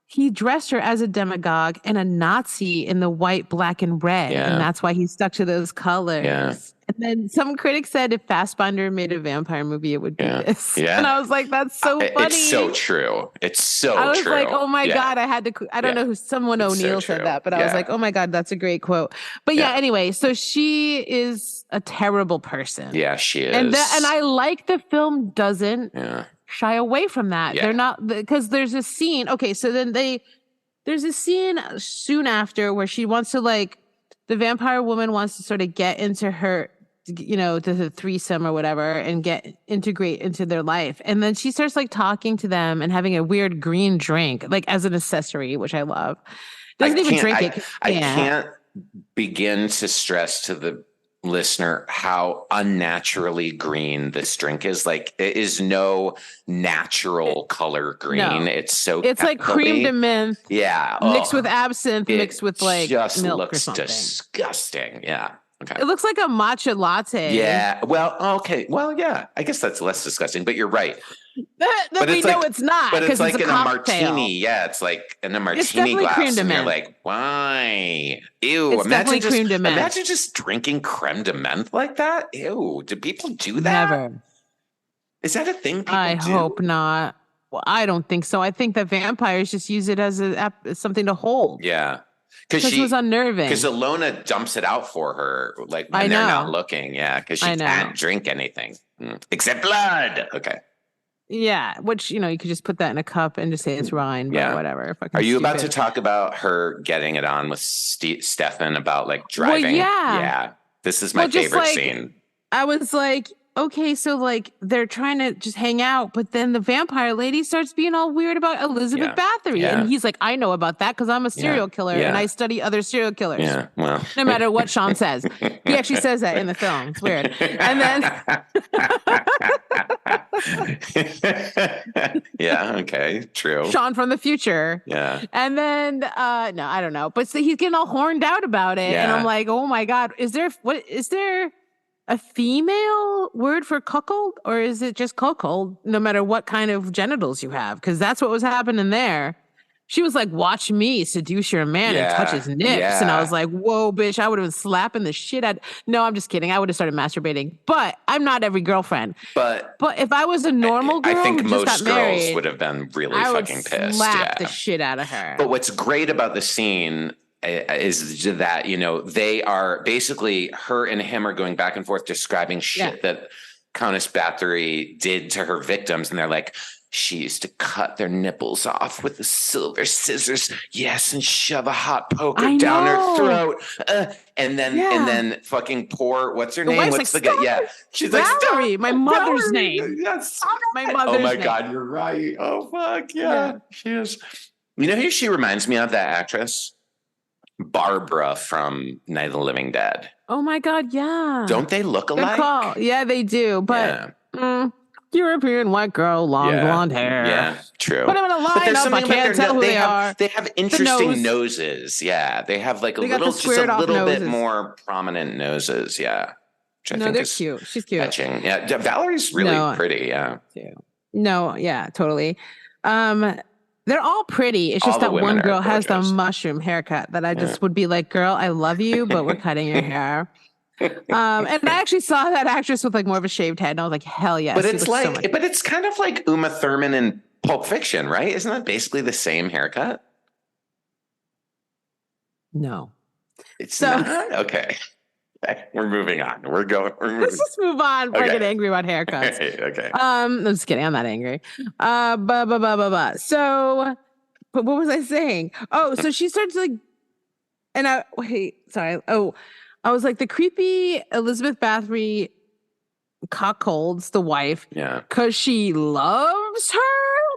he dressed her as a demagogue and a Nazi in the white, black, and red, and that's why he stuck to those colors. Yeah. And then some critics said if Fassbinder made a vampire movie, it would be this. Yeah. And I was like, that's so funny. It's so true. It's so true. I was like, oh my God, I had to, I don't know who, someone O'Neill said that, but I was like, oh my God, that's a great quote. But anyway, so she is a terrible person. Yeah, she is. And I like the film doesn't shy away from that. They're not, because there's a scene. Okay, so then there's a scene soon after where she wants to the vampire woman wants to sort of get into her, the threesome or whatever and integrate into their life. And then she starts talking to them and having a weird green drink, as an accessory, which I love. Doesn't even drink it. I can't begin to stress to the listener how unnaturally green this drink is. It is no natural color green. No. It's like creme de menthe. Yeah. Mixed with absinthe, mixed with just milk looks or something. Disgusting. Yeah. Okay. It looks like a matcha latte. Yeah. Well, okay. Well, yeah. I guess that's less disgusting, but you're right. But we know it's not. But it's like in a martini. Yeah, it's like in a martini glass. Creme de and menthe. you're like, why? Ew. It's definitely creme de menthe. Imagine just drinking creme de menthe like that. Ew. Do people do that? Never. Is that a thing people I do? hope not. Well, I don't think so. I think that vampires just use it as something to hold. Yeah. Because she was unnerving. Because Ilona dumps it out for her, when they're not looking. Yeah, because she can't drink anything except blood. Okay. Yeah, which, you could just put that in a cup and just say it's Rhine, but whatever. Are you about to talk about her getting it on with Stefan about like driving? Well, yeah. Yeah. This is my favorite scene. I was like, okay, so like they're trying to just hang out, but then the vampire lady starts being all weird about Elizabeth Bathory. Yeah. And he's like, I know about that because I'm a serial killer and I study other serial killers. Yeah, well. No matter what Sean says. He actually says that in the film. It's weird. And then yeah, okay, true. Sean from the future. Yeah. And then no, I don't know. But so he's getting all horned out about it. Yeah. And I'm like, oh my God, is there a female word for cuckold, or is it just cuckold no matter what kind of genitals you have? Because that's what was happening there. She was like, watch me seduce your man and touch his nips. Yeah. And I was like, whoa, bitch, I would have been slapping the shit out. No, I'm just kidding. I would have started masturbating. But I'm not every girlfriend. But if I was a normal girl, I think who most just got girls married, would have been really I fucking would pissed. Slap the shit out of her. But what's great about the scene is that, they are basically, her and him are going back and forth describing shit that Countess Bathory did to her victims. And they're like, she used to cut their nipples off with the silver scissors. Yes. And shove a hot poker down her throat. And then fucking poor, what's her name? What's the guy? Yeah. She's Valerie, like, my mother's name. Yes. My mother's name. Oh my God, you're right. Oh fuck. Yeah. She is. You know who she reminds me of, that actress? Barbara from Night of the Living Dead. Oh my God, yeah. Don't they look alike? Yeah, they do. But European white girl, long blonde hair. Yeah, true. Put them in a lineup. I can't tell who they are. They have interesting noses. Yeah, they have like a little bit more prominent noses. Yeah, which I think they're cute. She's cute. Catching. Yeah, Valerie's really pretty. Yeah. No, yeah, totally. They're all pretty. It's just that one girl has the mushroom haircut that I just would be like, girl, I love you, but we're cutting your hair. And I actually saw that actress with like more of a shaved head, and I was like, hell yes. But it's like, but it's kind of like Uma Thurman in Pulp Fiction, right? Isn't that basically the same haircut? No. It's not? Okay. We're moving on. Let's just move on before I get angry about haircuts. Okay. I'm just kidding. I'm not angry. So, but what was I saying? Oh, so she starts like, and I was like, the creepy Elizabeth Bathory cuckolds the wife. Yeah. Because she loves her.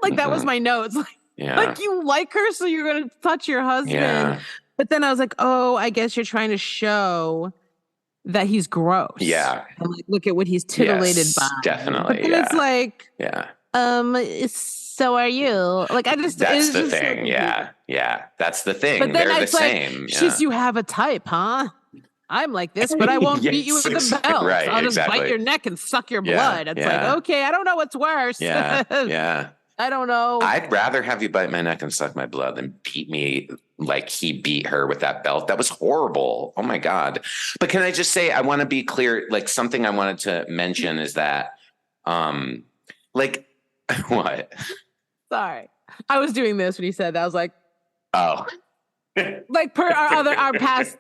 Like that was my notes. Like you like her, so you're gonna touch your husband. Yeah. But then I was like, oh, I guess you're trying to show that he's gross. Yeah. And like, look at what he's titillated by. Definitely. But then it's like, so are you? Like, that's the thing. Yeah. That's the thing. But then they're the same. You have a type, huh? I'm like this, but I won't beat you with a belt. Right, I'll just bite your neck and suck your blood. It's like, okay, I don't know what's worse. Yeah. I don't know. I'd rather have you bite my neck and suck my blood than beat me like he beat her with that belt. That was horrible. Oh my God. But can I just say, I want to be clear, like something I wanted to mention is that, like, what? Sorry. I was doing this when he said that. I was like, oh. Like per our past,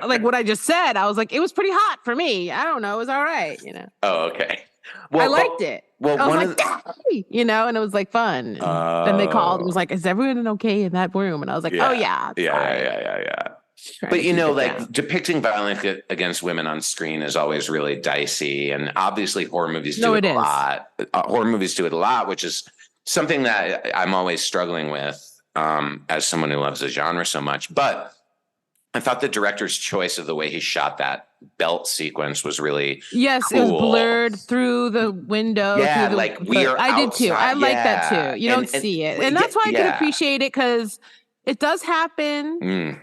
like what I just said, I was like, it was pretty hot for me. I don't know. It was all right, Oh, okay. Well, I liked it. Well, I was like, and it was like fun. Then they called and was like, is everyone okay in that room? And I was like, oh yeah. Yeah. But like depicting violence against women on screen is always really dicey. And obviously horror movies do it a lot. Horror movies do it a lot, which is something that I'm always struggling with as someone who loves the genre so much. But I thought the director's choice of the way he shot that belt sequence was really cool. It was blurred through the window. Yeah, I did too. I like that too. You don't see it. And that's why I can appreciate it, because it does happen.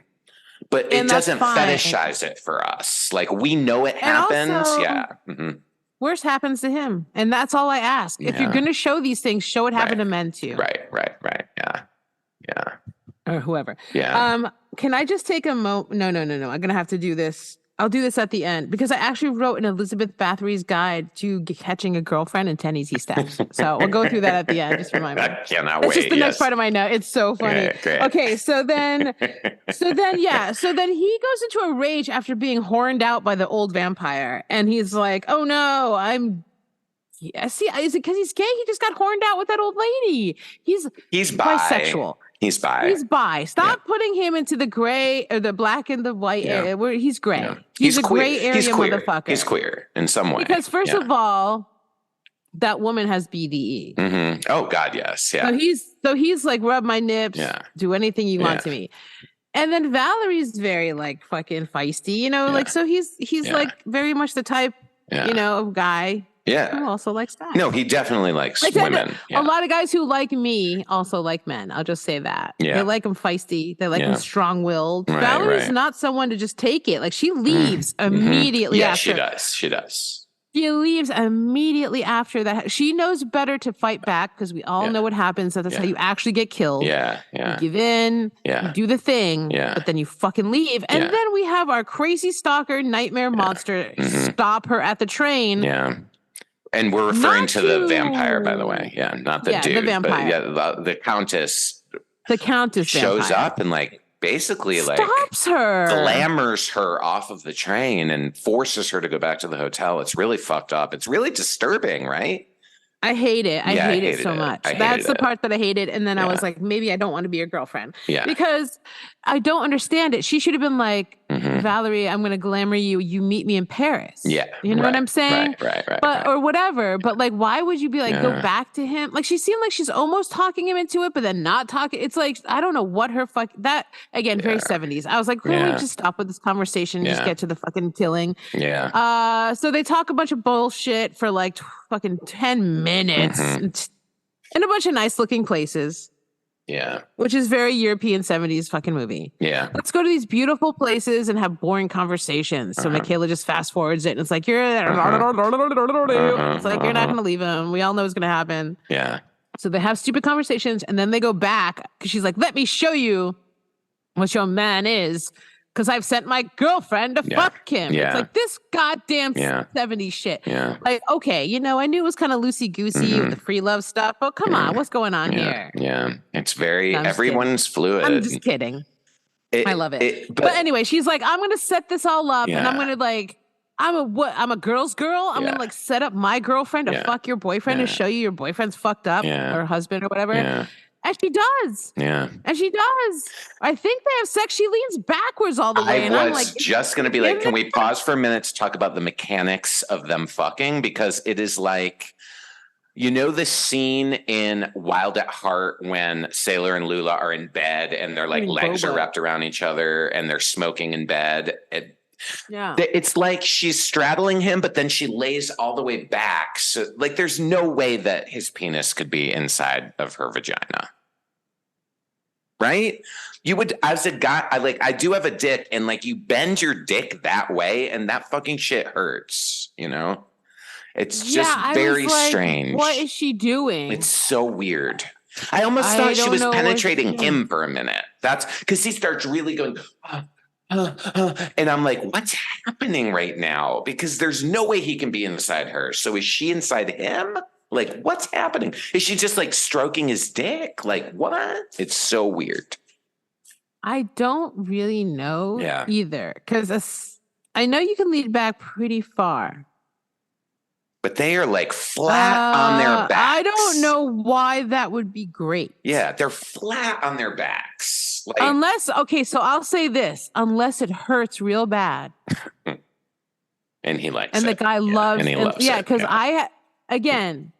But it doesn't fetishize it for us. Like, we know it happens. Also, worse happens to him. And that's all I ask. If you're going to show these things, show it happen to men too. Right. Yeah. Or whoever. Yeah. Can I just take a moment? No. I'm going to have to do this. I'll do this at the end, because I actually wrote an Elizabeth Bathory's guide to catching a girlfriend in 10 easy steps. So we'll go through that at the end. Just remind me. I cannot wait. It's just the next part of my note. It's so funny. Great. Okay. So then he goes into a rage after being horned out by the old vampire. And he's like, oh no, I'm Yeah, see, is it because he's gay? He just got horned out with that old lady. He's bisexual. He's bi. He's bi. Stop putting him into the gray or the black and the white area where he's gray. Yeah. He's a queer. Gray area motherfucker. He's queer in some way. Because first of all, that woman has BDE. Mm-hmm. Oh God, yes. Yeah. So he's like, rub my nips, do anything you want to me. And then Valerie's very like fucking feisty, like, so he's like very much the type, of guy. Yeah. Who also likes guys. No, he definitely likes women. A lot of guys who like me also like men. I'll just say that. Yeah. They like them feisty. They like them strong-willed. Right, Valerie's not someone to just take it. Like she leaves immediately after. Yeah, she does. She leaves immediately after that. She knows better to fight back because we all know what happens. That's how you actually get killed. Yeah. You give in, you do the thing, but then you fucking leave. And then we have our crazy stalker nightmare monster stop her at the train. Yeah. And we're referring to the vampire, by the way. Yeah, not the dude. The vampire. But the Countess. The Countess shows vampire. up and like basically stops her, glamours her off of the train and forces her to go back to the hotel. It's really fucked up. It's really disturbing, right? I hate it. I hate it so much. That's the part that I hated. And then I was like, maybe I don't want to be your girlfriend. Yeah. Because I don't understand it. She should have been like, Valerie, I'm going to glamour you. You meet me in Paris. Yeah. You know what I'm saying? Right. But, or whatever. But like, why would you be like, go back to him? Like, she seemed like she's almost talking him into it, but then not talking. It's like, I don't know what her that, again, very 70s. I was like, can we just stop with this conversation? Just get to the fucking killing. Yeah. So they talk a bunch of bullshit for like fucking 10 minutes in a bunch of nice looking places. Yeah. Which is very European 70s fucking movie. Yeah. Let's go to these beautiful places and have boring conversations. So Micaela just fast forwards it and it's like, it's like, you're not going to leave him. We all know what's going to happen. Yeah. So they have stupid conversations and then they go back because she's like, let me show you what your man is. Because I've sent my girlfriend to fuck him. Yeah. It's like this goddamn 70s shit. Yeah. Like, okay, I knew it was kind of loosey-goosey with the free love stuff, but come on, what's going on here? Yeah. It's very, everyone's fluid. I'm just kidding. I love it. But anyway, she's like, I'm going to set this all up and I'm going to like, I'm a girl's girl. I'm going to like set up my girlfriend to fuck your boyfriend and show you your boyfriend's fucked up or husband or whatever. Yeah. And she does. Yeah. And she does. I think they have sex. She leans backwards all the way. I'm like, just going to be like, can we pause for a minute to talk about the mechanics of them fucking? Because it is like, the scene in Wild at Heart when Sailor and Lula are in bed and their like legs are wrapped around each other and they're smoking in bed. It's like she's straddling him, but then she lays all the way back. So like, there's no way that his penis could be inside of her vagina. Right? You would, as a guy, I do have a dick and like you bend your dick that way and that fucking shit hurts, It's just very strange. What is she doing? It's so weird. I almost thought she was penetrating him for a minute. That's because he starts really going, and I'm like, what's happening right now? Because there's no way he can be inside her. So is she inside him? Like, what's happening? Is she just like stroking his dick? Like, what? It's so weird. I don't really know either. Because I know you can lean back pretty far. But they are like flat on their backs. I don't know why that would be great. Yeah, they're flat on their backs. Like, so I'll say this. Unless it hurts real bad. And he likes it. And the guy loves it. Yeah, because again,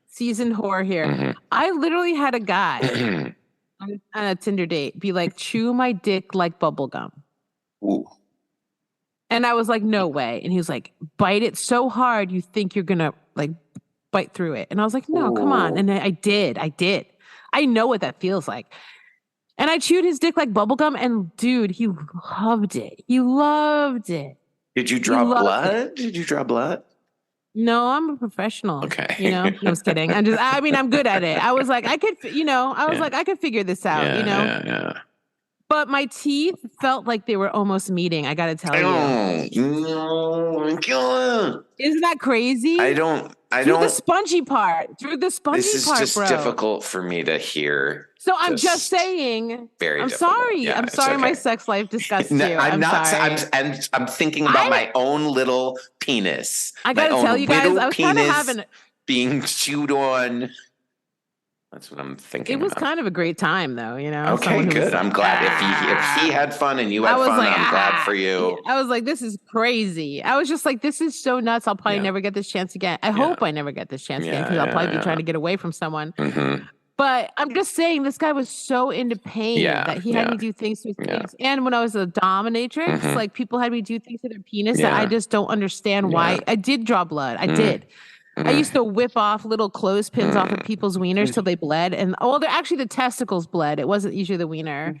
seasoned whore here. I literally had a guy on a Tinder date be like, chew my dick like bubble gum. Ooh. And I was like, no way. And he was like, bite it so hard you think you're going to like bite through it. And I was like, no, come on. And then I did. I know what that feels like. And I chewed his dick like bubblegum and dude, he loved it. He loved it. Did you draw blood? Did you draw blood? No, I'm a professional. Okay. No, I was kidding. I'm good at it. I was like, I could figure this out, Yeah. But my teeth felt like they were almost meeting. I got to tell you. No. Isn't that crazy? I don't. Through the spongy part. This is just difficult for me to hear. So I'm just saying. I'm sorry. Yeah, I'm sorry. Okay. My sex life disgusts you. I'm not. Sorry. I'm thinking about my own little penis. I got to tell you guys, I was kind of having being chewed on. That's what I'm thinking. It was about. kind of a great time, though. Okay, good. I'm glad if he had fun and you had fun. Like, I'm glad for you. I was like, this is crazy. I was just like, this is so nuts. I'll probably never get this chance again. I hope I never get this chance again because I'll probably be trying to get away from someone. But I'm just saying, this guy was so into pain that he had me do things with things. And when I was a dominatrix, like people had me do things to their penis that I just don't understand why. I did draw blood. I did. I used to whip off little clothespins off of people's wieners till they bled. And they're actually the testicles bled. It wasn't usually the wiener.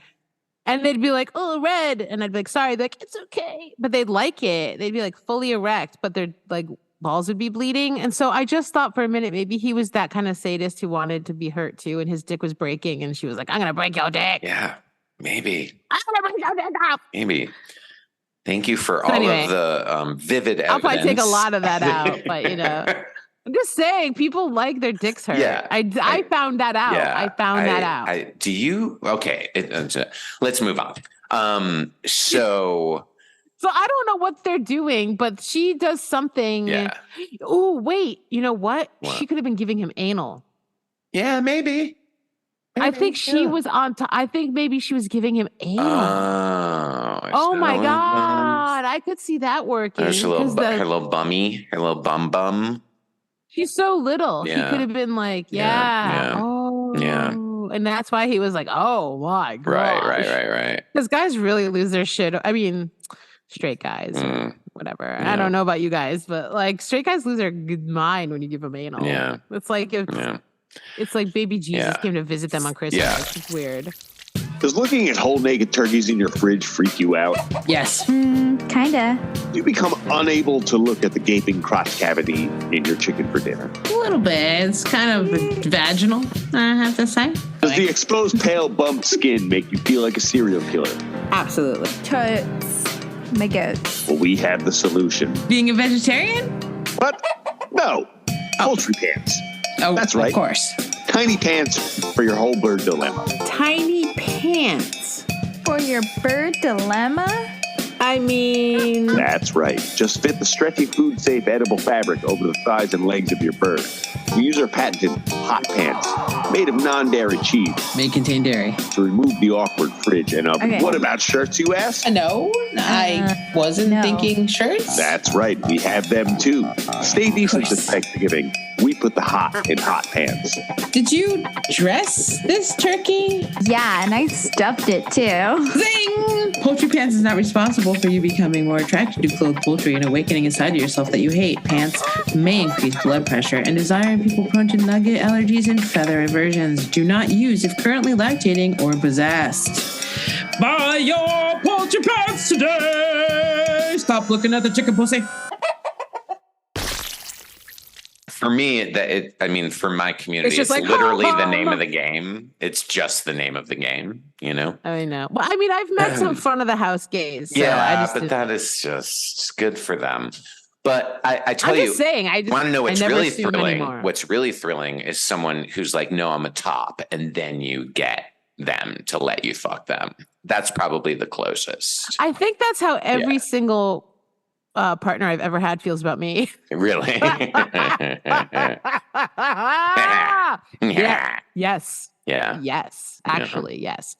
And they'd be like, oh, red. And I'd be like, sorry. They're like, it's okay. But they'd like it. They'd be like fully erect, but their like balls would be bleeding. And so I just thought for a minute, maybe he was that kind of sadist who wanted to be hurt too. And his dick was breaking. And she was like, I'm going to break your dick. Yeah, maybe. I'm going to break your dick off. Maybe. Thank you for all of the vivid evidence. I'll probably take a lot of that out, but I'm just saying, people like their dicks hurt. Yeah, I found that out. Yeah, I found that out. Do you? Okay, let's move on. So I don't know what they're doing, but she does something. Yeah. Oh, wait. You know what? She could have been giving him anal. Yeah, maybe. I think she was on top. I think maybe she was giving him anal. Oh my God. I could see that working. There's her little bummy, her little bum. She's so little. He could have been like, and that's why he was like, oh my God. Right. Because guys really lose their shit. I mean, straight guys, or whatever. Yeah. I don't know about you guys, but like straight guys lose their mind when you give them anal. Yeah. It's like it's like baby Jesus came to visit them on Christmas. Yeah. It's weird. Does looking at whole naked turkeys in your fridge freak you out? Yes. Kinda. You become unable to look at the gaping crotch cavity in your chicken for dinner? A little bit. It's kind of vaginal, I have to say. Does the exposed pale bumped skin make you feel like a serial killer? Absolutely. Totes. My goats. Well, we have the solution. Being a vegetarian? What? No. Poultry pants. Oh, that's right. Of course. Tiny pants for your whole bird dilemma. Tiny pants for your bird dilemma? I mean... That's right. Just fit the stretchy, food-safe, edible fabric over the thighs and legs of your bird. We use our patented hot pants, made of non-dairy cheese. May contain dairy. To remove the awkward fridge and oven. Okay. What about shirts, you ask? No, I wasn't thinking shirts. That's right. We have them, too. Stay decent this Thanksgiving. We put the hot in hot pants. Did you dress this turkey? Yeah, and I stuffed it, too. Zing! Poultry pants is not responsible for you becoming more attracted to clothed poultry and awakening inside of yourself that you hate. Pants may increase blood pressure and desire in people prone to nugget allergies and feather aversions. Do not use if currently lactating or possessed. Buy your poultry pants today! Stop looking at the chicken pussy. For me, for my community, it's like, literally the name of the game. It's just the name of the game, I know. Well, I mean, I've met some front of the house gays. So but that is just good for them. But I tell you, I want to know what's really thrilling. What's really thrilling is someone who's like, no, I'm a top. And then you get them to let you fuck them. That's probably the closest. I think that's how every single partner I've ever had feels about me. Really? Yeah. Yes. Yeah. Yes. Actually, yes.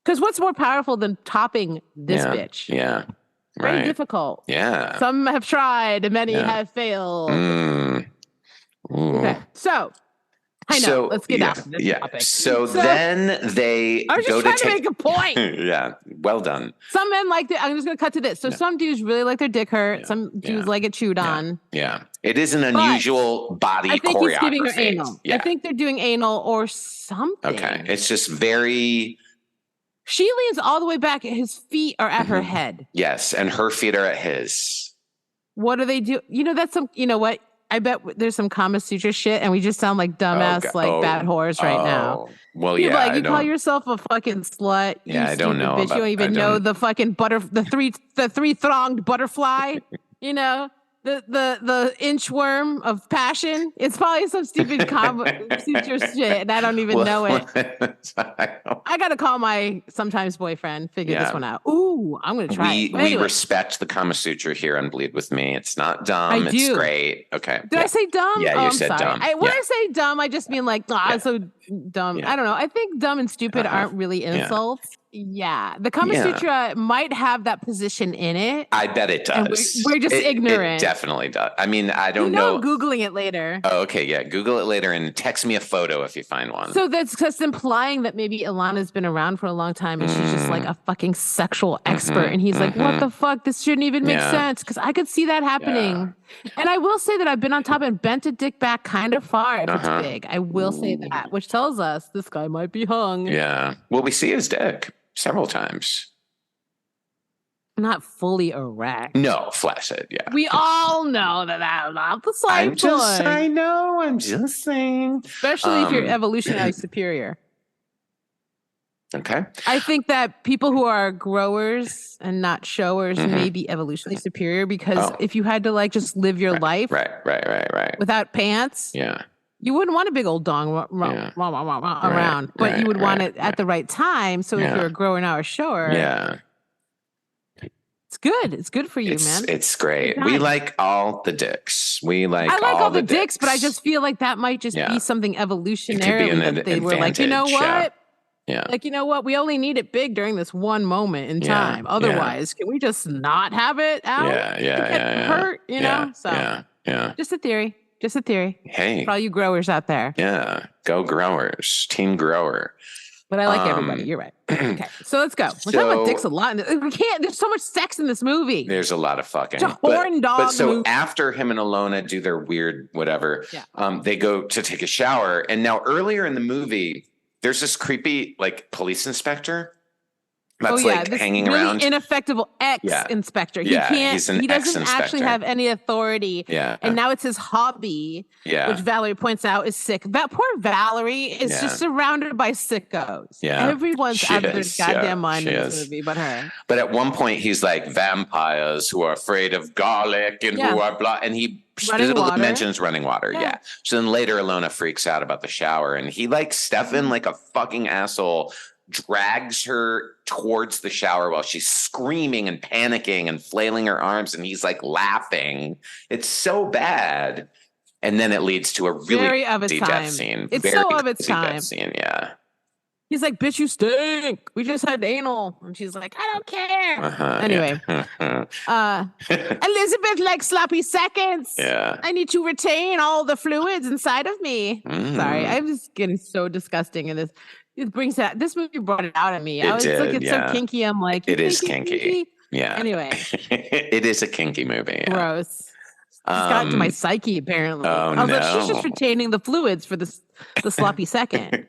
Because what's more powerful than topping this bitch? Yeah. Very difficult. Yeah. Some have tried, many have failed. Okay. So I know. Let's get out of this topic. So then they I was just trying to make a point. Yeah. Well done. Some men like it. I'm just going to cut to this. So some dudes really like their dick hurt. Yeah. Some dudes like it chewed on. Yeah. It is an unusual body choreography. I think he's giving her anal. Yeah. I think they're doing anal or something. Okay. It's just very... She leans all the way back. His feet are at her head. Yes. And her feet are at his. What do they do? That's some... You know what? I bet there's some Kama Sutra shit, and we just sound like dumbass, bad whores right now. Well, you call yourself a fucking slut. Yeah, I don't know. Bitch. You don't even know the fucking the three-thronged butterfly. the inchworm of passion. It's probably some stupid future shit, and I don't even know it. I gotta call my sometimes boyfriend, figure this one out. Ooh, I'm gonna try it. We respect the Kama Sutra here on Bleed With Me. It's not dumb. It's great. Okay. Did I say dumb? Yeah, you said dumb. When I say dumb, I just mean like, so dumb. I don't know. I think dumb and stupid aren't really insults. Yeah, the Kama Sutra might have that position in it. I bet it does. We're just ignorant. It definitely does. I mean, I don't know. I'm Googling it later. Oh, okay, yeah. Google it later and text me a photo if you find one. So that's just implying that maybe Ilana's been around for a long time and she's just like a fucking sexual expert. And he's like, what the fuck? This shouldn't even make sense. Because I could see that happening. And I will say that I've been on top and bent a dick back kind of far if it's big. I will say that, which tells us this guy might be hung. Yeah. Well, we see his dick several times. Not fully erect. No, flaccid, yeah. We all know that that's not the same I'm just saying. Especially if you're evolutionarily superior. Okay. I think that people who are growers and not showers may be evolutionarily superior because if you had to like just live your life without pants, you wouldn't want a big old dong around, but you would want it at the right time. So if you're a grower now or shower, it's good. It's good for you, man. It's great. We like all the dicks. I like all the dicks, but I just feel like that might just be something evolutionary that they were like, you know what? Yeah. Like, you know what? We only need it big during this one moment in time. Otherwise, can we just not have it out? Hurt, you know? So, just a theory. Just a theory. Hey. For all you growers out there. Yeah. Go growers. Team grower. But I like everybody. You're right. Okay. So let's go. We're talking about dicks a lot. We can't. There's so much sex in this movie. There's a lot of fucking. It's a horn dog But so movie. after him and Alona do their weird whatever, they go to take a shower. And now earlier in the movie, there's this creepy like police inspector that's like this hanging really around. Ineffective ex-inspector. He can't. He's an he doesn't ex-inspector. actually have any authority. Yeah. And now it's his hobby. Yeah. Which Valerie points out is sick. That poor Valerie is just surrounded by sickos. Yeah. Everyone's out of their goddamn mind in this movie, but her. But at one point he's like vampires who are afraid of garlic and who are blah, and he specifically mentions running water. Yeah. So then later Alona freaks out about the shower, and he like Stefan like a fucking asshole drags her towards the shower while she's screaming and panicking and flailing her arms, and he's like laughing. It's so bad. And then it leads to a really death scene. It's very so of its time. Death scene, yeah. He's like, bitch, you stink. We just had anal. And she's like, I don't care. Anyway. Elizabeth likes sloppy seconds. Yeah. I need to retain all the fluids inside of me. Sorry, I'm just getting so disgusting in this. It brings that. This movie brought it out of me. I was like, it's so kinky. I'm like, it is kinky. Yeah. Anyway. It is a kinky movie. Yeah. Gross. It's got to my psyche, apparently. Oh, I was like, she's just retaining the fluids for the sloppy second.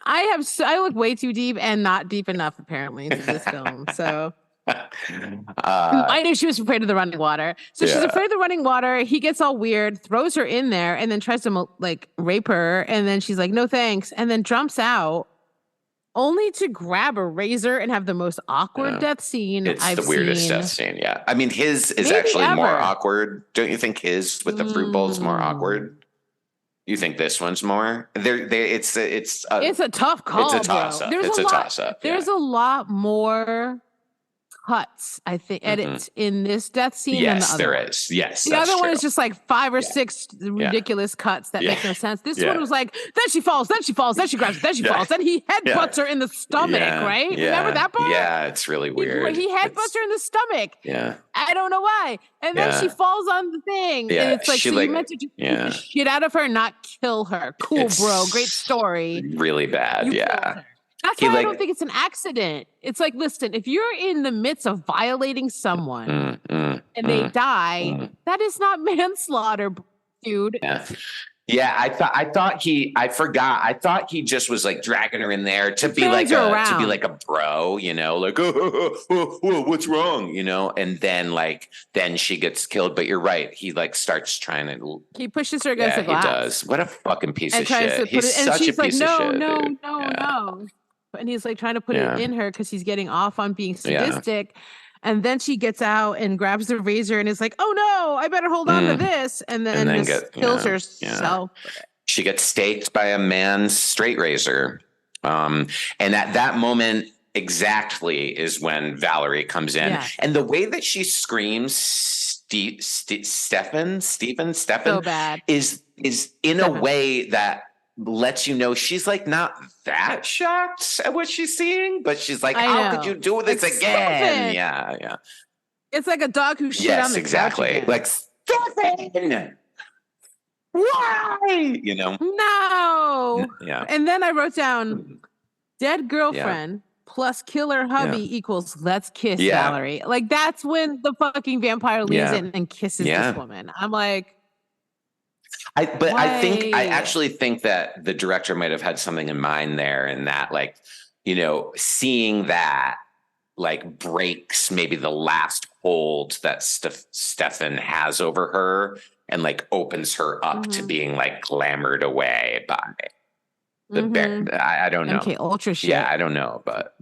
I look way too deep and not deep enough, apparently, into this film. So I knew she was afraid of the running water. So she's afraid of the running water. He gets all weird, throws her in there, and then tries to like rape her. And then she's like, no thanks. And then jumps out, only to grab a razor and have the most awkward death scene I've seen. It's the weirdest death scene, yeah. I mean, his is Maybe actually ever. more awkward. Don't you think his with the fruit bowl is more awkward? You think this one's more? It's a tough call. It's a toss-up. It's a toss-up. There's a lot more cuts, I think, edits in this death scene than the other there one. is. Yes, the other one is just like 5 or 6 ridiculous cuts that make no sense. This one was like, then she falls, then she falls, then she grabs, then she falls, then he headbutts her in the stomach, right? Yeah. Remember that part? Yeah, it's really weird. He headbutts her in the stomach. Yeah. I don't know why. And then she falls on the thing. Yeah. And it's like, so you meant to just beat the shit out of her, not kill her. Cool, bro. Great story. Really bad. You killed her. That's why I don't think it's an accident. It's like, listen, if you're in the midst of violating someone and they die, that is not manslaughter, dude. Yeah, I thought he just was like dragging her in there to be like a bro, you know, like oh, what's wrong, you know, and then she gets killed. But you're right, he like starts trying to. He pushes her against the glass. He does. What a fucking piece of shit. He's such a piece of shit. No. And he's like trying to put it in her because he's getting off on being sadistic. And then she gets out and grabs the razor and is like, oh no, I better hold on to this. And then just kills herself. She gets staked by a man's straight razor. And at that moment exactly is when Valerie comes in. Yeah. And the way that she screams Stefan so bad. is in a way that lets you know she's like not that shocked at what she's seeing, but she's like, how could you do this again? Yeah. It's like a dog who shit on the couch again. Like, Stefan! Why? You know? No. Yeah. And then I wrote down dead girlfriend plus killer hubby equals let's kiss Valerie. Like that's when the fucking vampire leans in and kisses this woman. I'm like, I actually think that the director might have had something in mind there, and that, like, you know, seeing that like breaks maybe the last hold that Stefan has over her, and like opens her up to being like glamored away by the bear. I don't know. Okay, ultra shit. Yeah, I don't know, but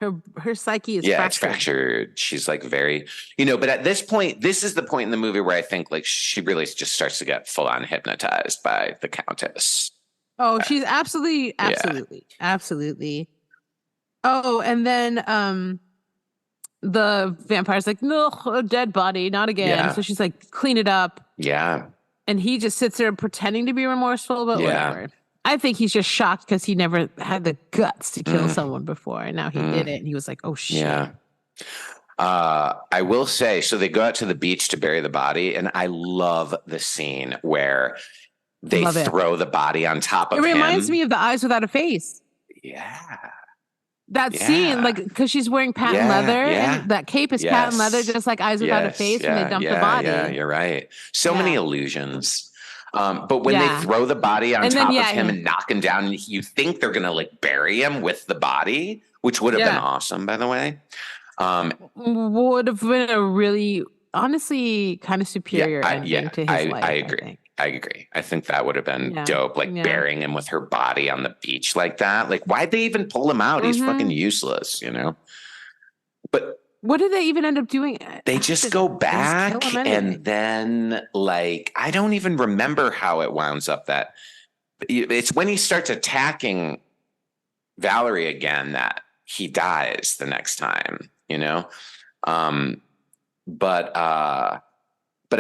her psyche is fractured. It's fractured. She's like very, you know, but at this point, this is the point in the movie where I think like she really just starts to get full on hypnotized by the Countess. Oh, she's absolutely. Oh, and then the vampire's like, no, a dead body, not again. Yeah. So she's like, clean it up. Yeah. And he just sits there pretending to be remorseful, but whatever. I think he's just shocked because he never had the guts to kill someone before. And now he did it. And he was like, oh, shit. Yeah. I will say, so they go out to the beach to bury the body. And I love the scene where they throw the body on top of him. It reminds me of The Eyes Without a Face. Yeah. That scene, like, because she's wearing patent leather, and that cape is patent leather, just like Eyes Without a Face when they dump the body. Yeah, you're right. So many illusions. But when they throw the body on top of him and knock him down, you think they're gonna like bury him with the body, which would have been awesome, by the way. Would have been a really, honestly, kind of superior ending to his life. I agree. I think that would have been dope, like burying him with her body on the beach like that. Like, why'd they even pull him out? He's fucking useless, you know? But what did they even end up doing? They just go back and then, like, I don't even remember how it wounds up. That it's when he starts attacking Valerie again that he dies the next time, you know? But I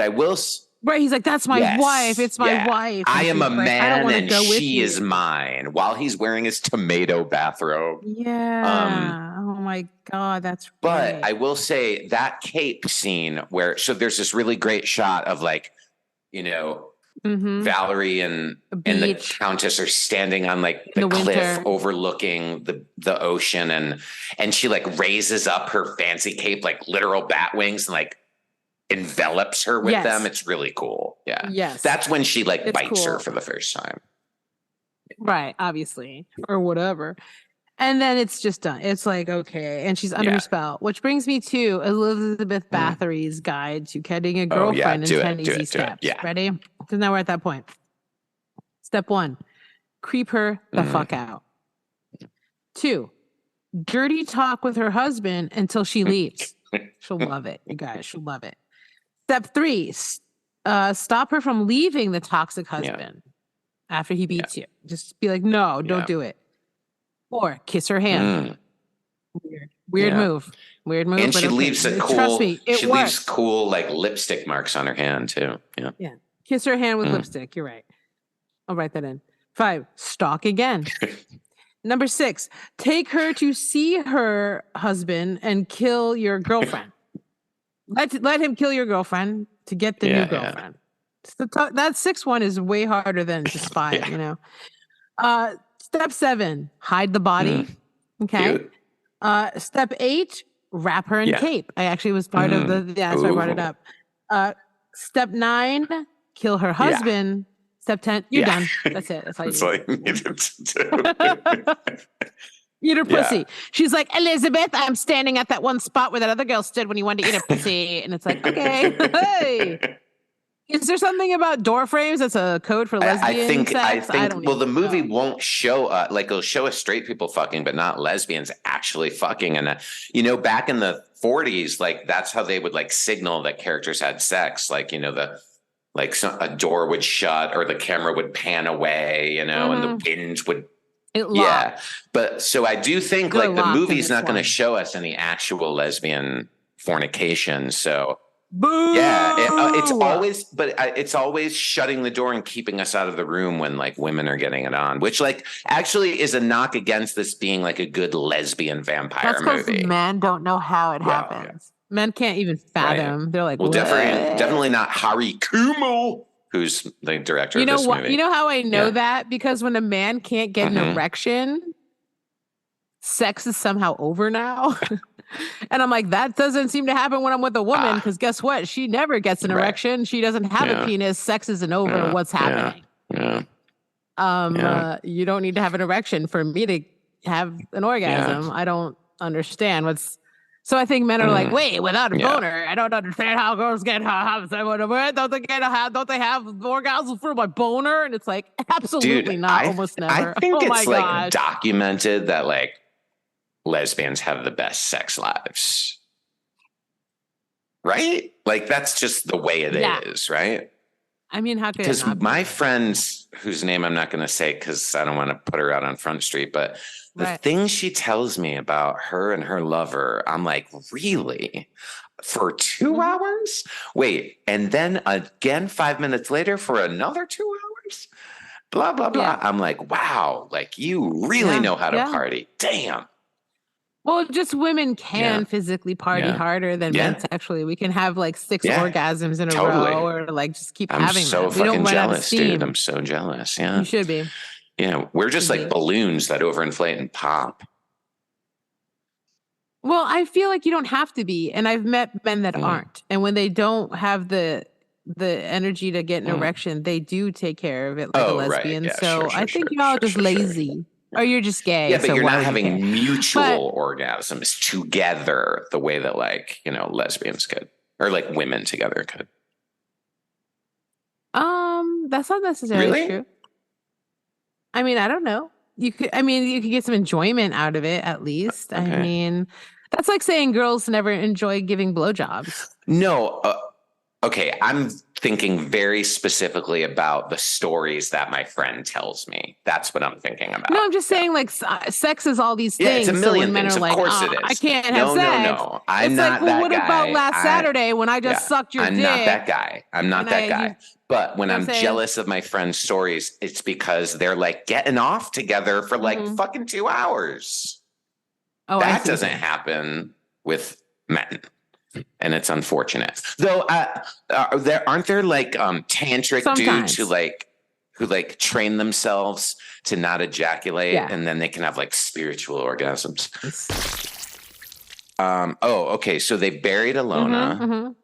will. Right, he's like, that's my wife. It's my wife. I am a man and she is mine, while he's wearing his tomato bathrobe. Yeah. Oh my God, that's But I will say that cape scene where, so there's this really great shot of like, you know, Valerie and the Countess are standing on like the cliff overlooking the ocean, and she like raises up her fancy cape like literal bat wings and like envelops her with them. It's really cool. Yeah. Yes. That's when she like bites her for the first time. Right. Obviously. Or whatever. And then it's just done. It's like, okay. And she's under spell, which brings me to Elizabeth Bathory's guide to getting a girlfriend in 10 easy steps. Yeah. Ready? Because now we're at that point. Step 1, creep her the fuck out. 2, dirty talk with her husband until she leaves. She'll love it. You guys, she'll love it. Step 3, stop her from leaving the toxic husband after he beats you. Just be like, no, don't do it. 4, kiss her hand. Weird move. Weird move. And she leaves a cool, trust me, she leaves cool like lipstick marks on her hand too. Yeah. Yeah. Kiss her hand with lipstick. You're right. I'll write that in. 5, stalk again. Number 6, take her to see her husband and kill your girlfriend. Let him kill your girlfriend to get the new girlfriend. So that 6th one is way harder than to spy, you know. Step 7, hide the body. Okay. Step 8, wrap her in cape. I actually was part of that's why I brought it up. Step 9, kill her husband. Step 10, you're done. That's it. That's all you needed to do. Eat her pussy. She's like, Elizabeth, I'm standing at that one spot where that other girl stood when you wanted to eat her pussy. And it's like, okay, hey. Is there something about door frames that's a code for lesbian sex? I think. Well, the movie won't show it'll show us straight people fucking, but not lesbians actually fucking. And back in the 40s, like that's how they would like signal that characters had sex. Like a door would shut or the camera would pan away, and the wind would. Yeah, but so I do think like the movie's not going to show us any actual lesbian fornication. So. Boo! Yeah, it's always shutting the door and keeping us out of the room when like women are getting it on, which like actually is a knock against this being like a good lesbian vampire movie. Men don't know how it happens. Yeah. Men can't even fathom. Right. They're like, well, definitely not Harry Kumel, who's the director of this movie. You know how I know that? Because when a man can't get an erection, sex is somehow over now. And I'm like, that doesn't seem to happen when I'm with a woman, because guess what? She never gets an erection. She doesn't have a penis. Sex isn't over. What's happening? You don't need to have an erection for me to have an orgasm. I don't understand so I think men are like, wait, without a boner, I don't understand how girls get don't they have orgasms for my boner? And it's like, absolutely not. Almost never. I think it's like documented that like lesbians have the best sex lives, right? Like that's just the way it is, right? I mean, how could because my friends, whose name I'm not going to say because I don't want to put her out on Front Street, but the things she tells me about her and her lover, I'm like, really? For 2 hours? Wait, and then again 5 minutes later for another 2 hours? Blah, blah, blah. Yeah. I'm like, wow, like you really know how to party. Damn. Well, just women can physically party harder than men sexually. We can have like 6 orgasms in a row, or like just keep having them. I'm so fucking jealous, dude. I'm so jealous. Yeah, you should be. We're just like balloons that overinflate and pop. Well, I feel like you don't have to be, and I've met men that aren't, and when they don't have the energy to get an erection, they do take care of it like a lesbian. Right. Yeah, so I think y'all just lazy. Or you're just gay. Yeah, but you're not having mutual orgasms together the way that like, lesbians could, or like women together could. That's not necessarily true. I mean, I don't know. You could get some enjoyment out of it at least. Okay. I mean, that's like saying girls never enjoy giving blowjobs. No. Okay, I'm thinking very specifically about the stories that my friend tells me. That's what I'm thinking about. No, I'm just saying like sex is all these things. It's a million things. Of like, course it is. I can't have sex. No. I'm not that guy. What about last Saturday when I just sucked your dick? I'm not that guy. I'm not that guy. But when I'm jealous of my friend's stories, it's because they're like getting off together for like fucking 2 hours. Oh, that doesn't happen with men. And it's unfortunate, though. Aren't there like tantric dudes who train themselves to not ejaculate, and then they can have like spiritual orgasms? Okay. So they buried Alona.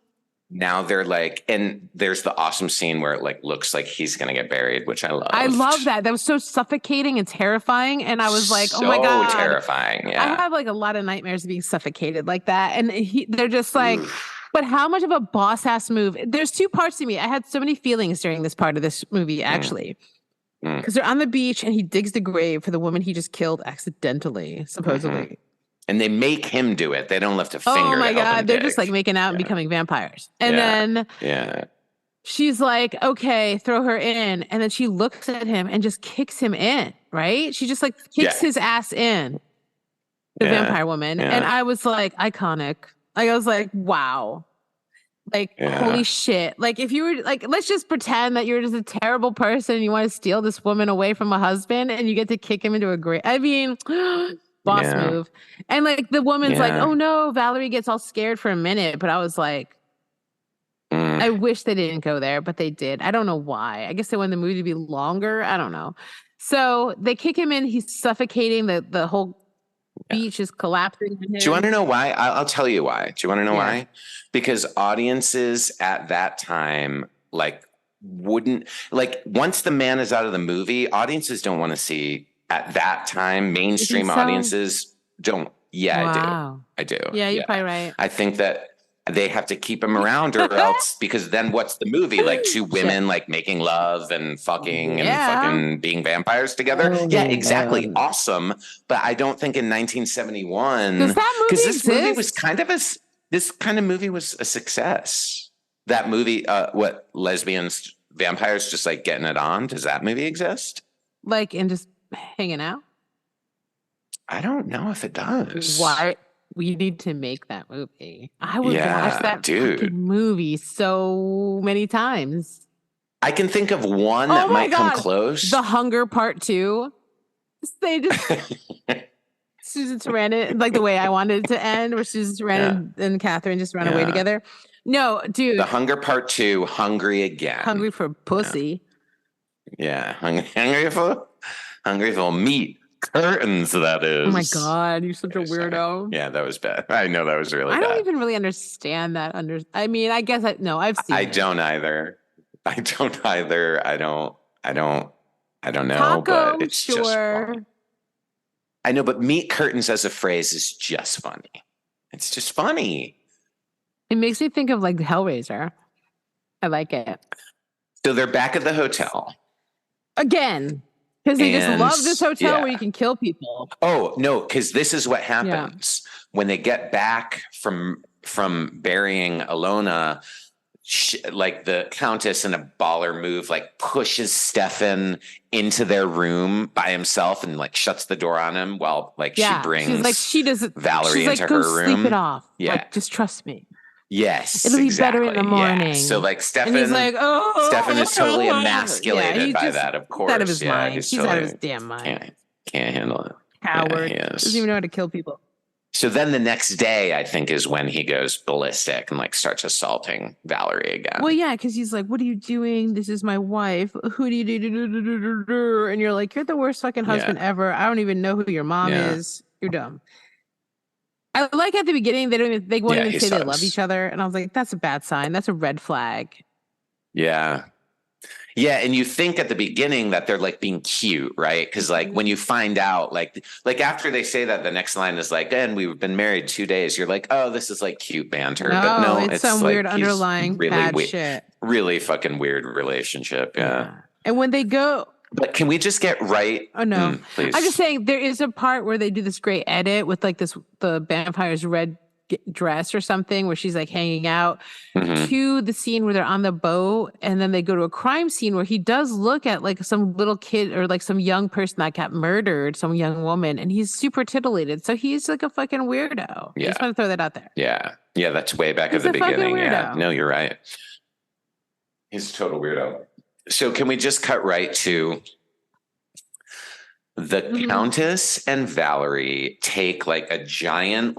Now they're like, and there's the awesome scene where it like looks like he's gonna get buried, which I love. I love that. That was so suffocating and terrifying, and I was like, oh my god, so terrifying. Yeah, I have like a lot of nightmares of being suffocated like that, and they're just like, but how much of a boss ass move? There's 2 parts to me. I had so many feelings during this part of this movie, actually, because they're on the beach and he digs the grave for the woman he just killed accidentally, supposedly. And they make him do it. They don't lift a finger. Oh my god, they're just like making out and becoming vampires. And then she's like, okay, throw her in. And then she looks at him and just kicks him in, right? She just like kicks his ass in, the vampire woman. And I was like, iconic. Like, I was like, wow. Like, holy shit. Like, if you were like, let's just pretend that you're just a terrible person and you want to steal this woman away from a husband and you get to kick him into a grave. I mean, boss move. And like the woman's like, oh no, Valerie gets all scared for a minute. But I was like, I wish they didn't go there, but they did. I don't know why. I guess they wanted the movie to be longer. I don't know. So they kick him in. He's suffocating. The whole beach is collapsing. Do you want to know why? I'll tell you why. Do you want to know why? Because audiences at that time, like, wouldn't, like, once the man is out of the movie, audiences don't want to see. At that time, mainstream audiences don't. Yeah, I do. Yeah, you're probably right. I think that they have to keep him around or else, because then what's the movie? Like two women like making love and fucking and fucking being vampires together? Yeah, exactly. Awesome. But I don't think in 1971, because this movie was this kind of movie was a success. That movie, what, lesbians, vampires just like getting it on? Does that movie exist? Like, and just hanging out? I don't know if it does. Why? We need to make that movie. I would watch that fucking movie so many times. I can think of one that might come close. The Hunger Part 2. They just Susan Sarandon, like the way I wanted it to end, where Susan Sarandon and Catherine just run away together. No, dude. The Hunger Part 2, Hungry Again. Hungry for pussy. Yeah, hungry for meat. Curtains, that is. Oh my God, you're such a weirdo. Yeah, that was bad. I know that was really bad. I don't even really understand that. I mean, I guess I've seen it. Don't either. I don't know, Taco, but it's just fun. I know, but meat curtains as a phrase is just funny. It's just funny. It makes me think of like Hellraiser. I like it. So they're back at the hotel. Again. Because they just love this hotel where you can kill people. Oh, no, because this is what happens. When they get back from burying Alona, like the Countess in a baller move, like pushes Stefan into their room by himself and like shuts the door on him while like she brings Valerie into her room. Sleep it off. Yeah. Like, just trust me. Yes, it'll be better in the morning. Yeah. So like Stefan is totally emasculated by that, of course. He's out of his mind. He's out of his damn mind. Can't handle it. Coward. Doesn't even know how to kill people. So then the next day, I think, is when he goes ballistic and like starts assaulting Valerie again. Well, yeah, because he's like, "What are you doing? This is my wife. Who do you do?" And you're like, "You're the worst fucking husband ever. I don't even know who your mom is. You're dumb." I like at the beginning they won't even say they love each other, and I was like, that's a bad sign. That's a red flag. Yeah. Yeah, and you think at the beginning that they're like being cute, right? Because like when you find out, like after they say that, the next line is like, "And we've been married 2 days." You're like, "Oh, this is like cute banter." But no, it's some like, weird underlying really bad shit. Really fucking weird relationship. Yeah. And when they go. But can we just get right? Oh no, please. I'm just saying there is a part where they do this great edit with like the vampire's red dress or something where she's like hanging out to the scene where they're on the boat, and then they go to a crime scene where he does look at like some little kid or like some young person that got murdered, some young woman, and he's super titillated. So he's like a fucking weirdo. Yeah. I just want to throw that out there. Yeah, that's way back at the beginning. Yeah, no, you're right. He's a total weirdo. So can we just cut right to the Countess and Valerie take like a giant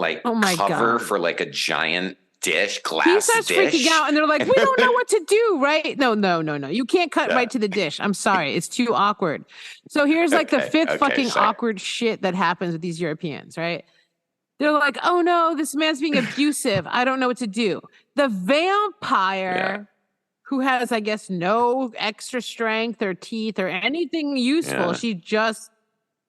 cover for like a giant glass dish. He starts freaking out and they're like, we don't know what to do, right? No. You can't cut right to the dish. I'm sorry. It's too awkward. So here's like the fifth awkward shit that happens with these Europeans, right? They're like, oh no, this man's being abusive. I don't know what to do. The vampire... who has, I guess, no extra strength or teeth or anything useful. She just...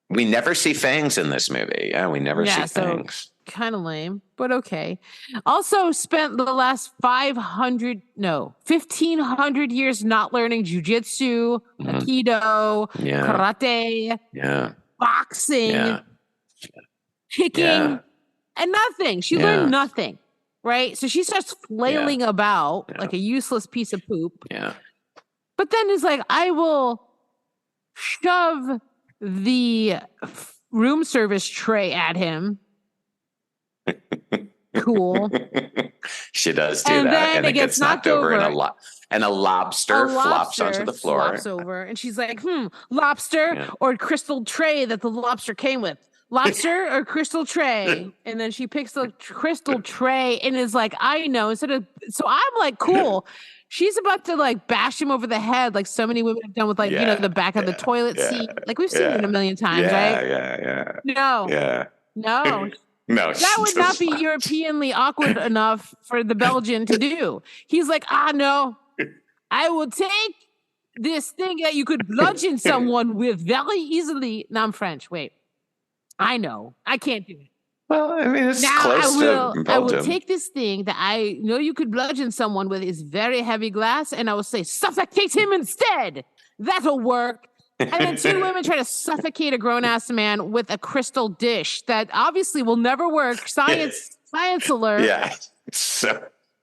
We never see fangs in this movie. Yeah, we never see fangs. Kind of lame, but okay. Also spent the last 1,500 years not learning jujitsu, aikido, karate, boxing, kicking, and nothing. She learned nothing. Right? So she starts flailing about like a useless piece of poop. Yeah. But then is like, I will shove the room service tray at him. Cool. She does do that. And it gets knocked over and a lobster flops onto the floor. Flops over. And she's like, lobster or crystal tray that the lobster came with. Lobster or crystal tray? And then she picks the crystal tray and is like, I know. So I'm like, cool. She's about to like bash him over the head like so many women have done with like, the back of the toilet seat. Like we've seen it a million times, right? Yeah. No. Yeah. No. No. That would not be Europeanly awkward enough for the Belgian to do. He's like, no. I will take this thing that you could bludgeon someone with very easily. Now I'm French. Wait. I know. I can't do it. Well, I mean, it's close to I will take this thing that I know you could bludgeon someone with is very heavy glass, and I will say, suffocate him instead. That'll work. And then 2 women try to suffocate a grown-ass man with a crystal dish that obviously will never work. Science alert. Yeah.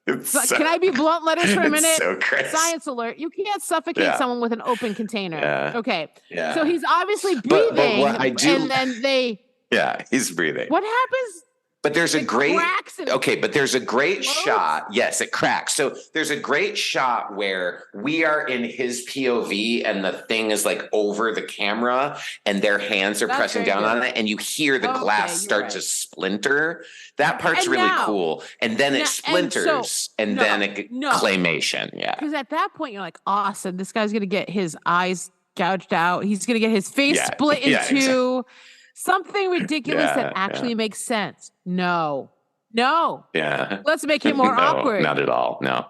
Can I be blunt letters for a minute? So Science alert. You can't suffocate someone with an open container. Yeah. Okay. Yeah. So he's obviously breathing. And then Yeah, he's breathing. What happens? But there's a great shot. Yes, it cracks. So there's a great shot where we are in his POV and the thing is like over the camera and their hands are pressing down on it and you hear the glass start to splinter. That part's really cool. And then it splinters and then it claymation. Yeah. Because at that point you're like, awesome, this guy's gonna get his eyes gouged out. He's gonna get his face split in two. Something ridiculous that actually makes sense. No. Yeah. Let's make it more awkward. Not at all. No.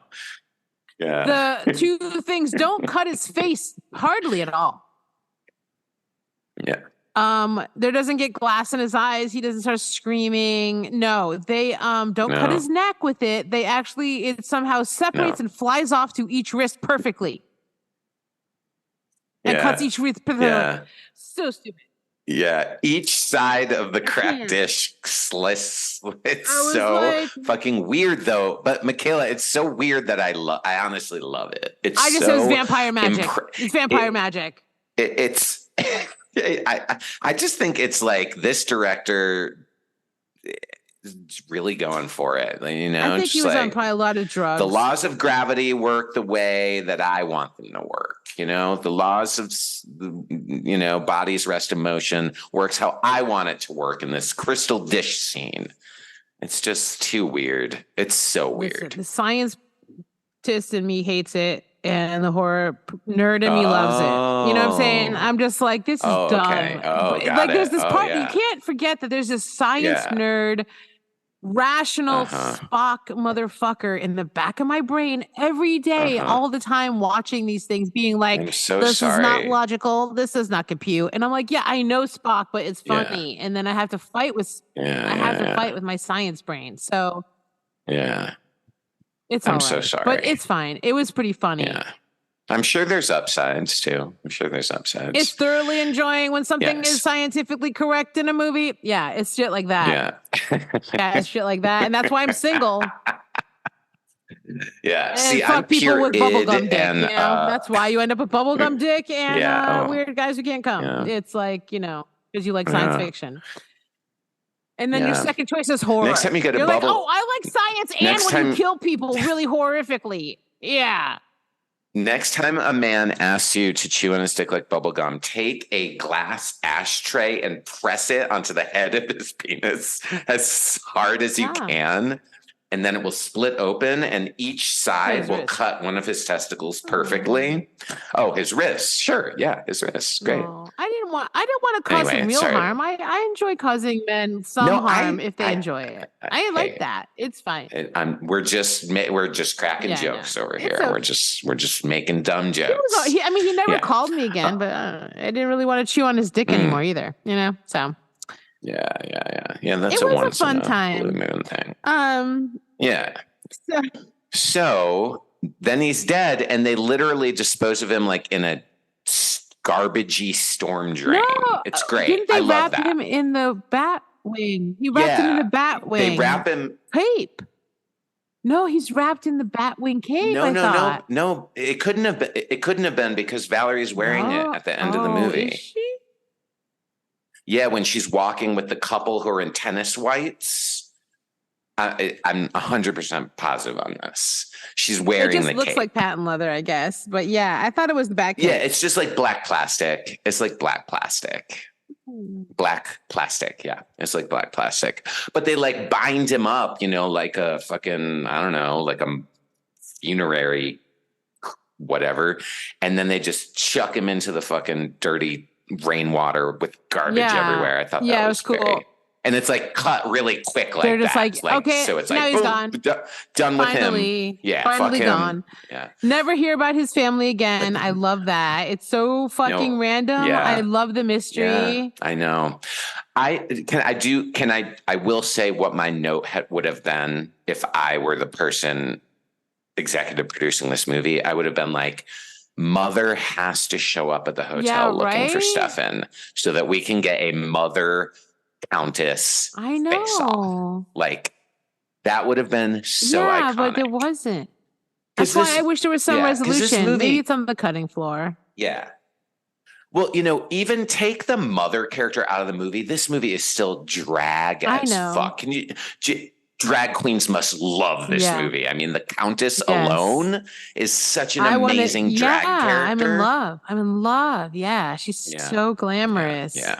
Yeah. The 2 things don't cut his face hardly at all. Yeah. There doesn't get glass in his eyes. He doesn't start screaming. No, they don't cut his neck with it. They actually it somehow separates and flies off to each wrist perfectly. And cuts each wrist perfectly. Yeah. So stupid. Yeah, each side of the cracked dish slits. It's so fucking weird, though. But Micaela, it's so weird that I honestly love it. It's I just so it's vampire magic. It's vampire magic. It's. I just think it's like this director is really going for it. You know, I think he was on probably a lot of drugs. The laws of gravity work the way that I want them to work. You know, the laws of, bodies rest in motion works how I want it to work in this crystal dish scene. It's just too weird. It's so weird. Listen, the scientist in me hates it, and the horror nerd in me loves it. You know what I'm saying? I'm just like, this is dumb. Okay. There's this part, you can't forget that there's this science nerd, rational Spock motherfucker in the back of my brain every day, all the time, watching these things, being like, this is not logical, this does not compute. And I'm like, yeah, I know Spock, but it's funny. And then I have to fight with fight with my science brain. So it's all right. So sorry. But it's fine. It was pretty funny. Yeah. I'm sure there's upsides too. It's thoroughly enjoying when something is scientifically correct in a movie. Yeah, it's shit like that. Yeah, it's shit like that. And that's why I'm single. Yeah. And see, fuck I'm people with bubblegum dick. And, that's why you end up with bubblegum dick and weird guys who can't come. Yeah. It's like, because you like science fiction. And then your second choice is horror. Next time you get a You're bubble. Like, I like science and when you kill people really horrifically. Yeah. Next time a man asks you to chew on a stick like bubblegum, take a glass ashtray and press it onto the head of his penis as hard as you can. And then it will split open and each side will cut one of his testicles perfectly. Oh, his wrist. Sure. Yeah, his wrist. Great. Oh, I didn't want to cause him real harm. I enjoy causing men some harm if they enjoy it. I like that. It's fine. We're just cracking jokes over here. Okay. We're just making dumb jokes. He never called me again, but I didn't really want to chew on his dick anymore either. So. Yeah. That's it was a fun time. Blue moon thing. Yeah. So then he's dead, and they literally dispose of him like in a garbagey storm drain. No, it's great. Didn't they I love wrap him in the bat wing? He wrapped him in the bat wing. They wrap him cape. No, he's wrapped in the Batwing cape. No. It couldn't have been because Valerie's wearing it at the end of the movie. Is she? Yeah, when she's walking with the couple who are in tennis whites. I'm 100% positive on this. She's wearing the cape. It just looks like patent leather, I guess. But yeah, I thought it was the back cape. Yeah, it's just like black plastic. It's like black plastic. Black plastic, yeah. It's like black plastic. But they like bind him up, like a fucking, I don't know, like a funerary whatever. And then they just chuck him into the fucking dirty rainwater with garbage everywhere. I thought that was cool. Great. And it's like cut really quick like They're just that. Like, okay, so it's now like, he's boom, gone. Done with finally, him. Yeah, finally fuck gone. Him. Yeah. Never hear about his family again. I love that. It's so fucking random. Yeah. I love the mystery. Yeah, I know. I will say what my note would have been if I were the person executive producing this movie. I would have been like, mother has to show up at the hotel looking for Stefan so that we can get a mother countess face off. Like, that would have been so iconic. But there wasn't. That's why I wish there was some resolution. Maybe it's on the cutting floor. Yeah. Well, even take the mother character out of the movie. This movie is still drag as fuck. Can you? Drag queens must love this movie. I mean, the Countess alone is such an amazing drag character. I'm in love. Yeah, she's so glamorous. Yeah.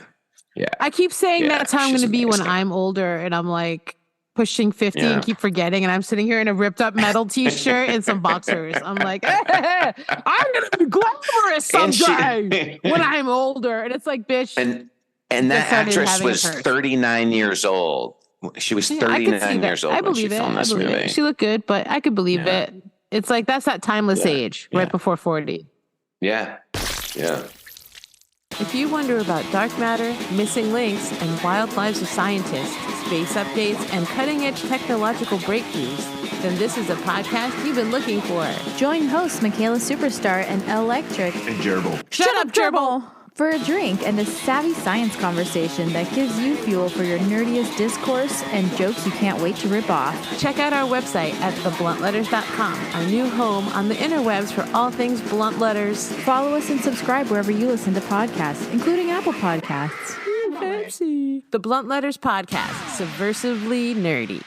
I keep saying that's how I'm going to be when I'm older, and I'm like pushing 50 and keep forgetting. And I'm sitting here in a ripped up metal t-shirt and some boxers. I'm like, I'm going to be glamorous someday when I'm older. And it's like, bitch. And that actress was 39 years old. She was 39 years old when she filmed this movie. She looked good, but I could believe it. It's like, that's that timeless age, right before 40. Yeah. If you wonder about dark matter, missing links, and wild lives of scientists, space updates, and cutting-edge technological breakthroughs, then this is a podcast you've been looking for. Join hosts Micaela Superstar and Electric. And Gerbil. Shut up, Gerbil! For a drink and a savvy science conversation that gives you fuel for your nerdiest discourse and jokes you can't wait to rip off. Check out our website at thebluntletters.com, our new home on the interwebs for all things blunt letters. Follow us and subscribe wherever you listen to podcasts, including Apple Podcasts. Fancy. The Blunt Letters Podcast, subversively nerdy.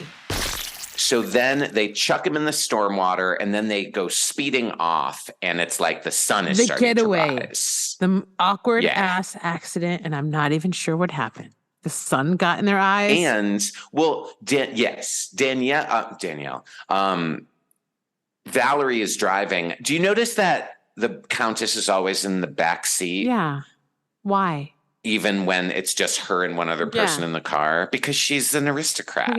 So then they chuck him in the stormwater, and then they go speeding off, and it's like the sun is starting to rise. The awkward ass accident, and I'm not even sure what happened. The sun got in their eyes. And, well, Danielle. Valerie is driving. Do you notice that the Countess is always in the back seat? Yeah. Why? Even when it's just her and one other person in the car? Because she's an aristocrat,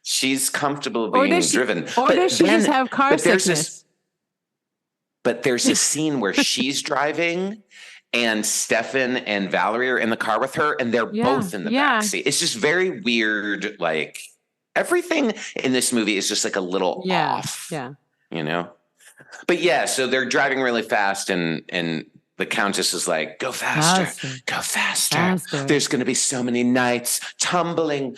She's comfortable being driven. Does she just have car sickness? But there's a scene where she's driving and Stefan and Valerie are in the car with her, and they're both in the backseat. It's just very weird. Like, everything in this movie is just like a little off. Yeah. But so they're driving really fast, and the Countess is like, go faster, go faster. There's going to be so many nights, tumbling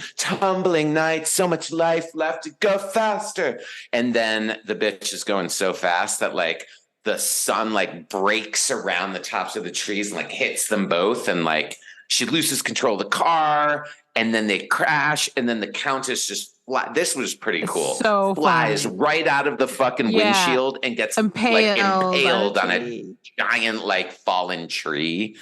nights, so much life left to go faster. And then the bitch is going so fast that like the sun like breaks around the tops of the trees and like hits them both. And like she loses control of the car, and then they crash. And then the Countess just this was pretty cool. So flies right out of the fucking windshield and gets impaled on a giant like fallen tree,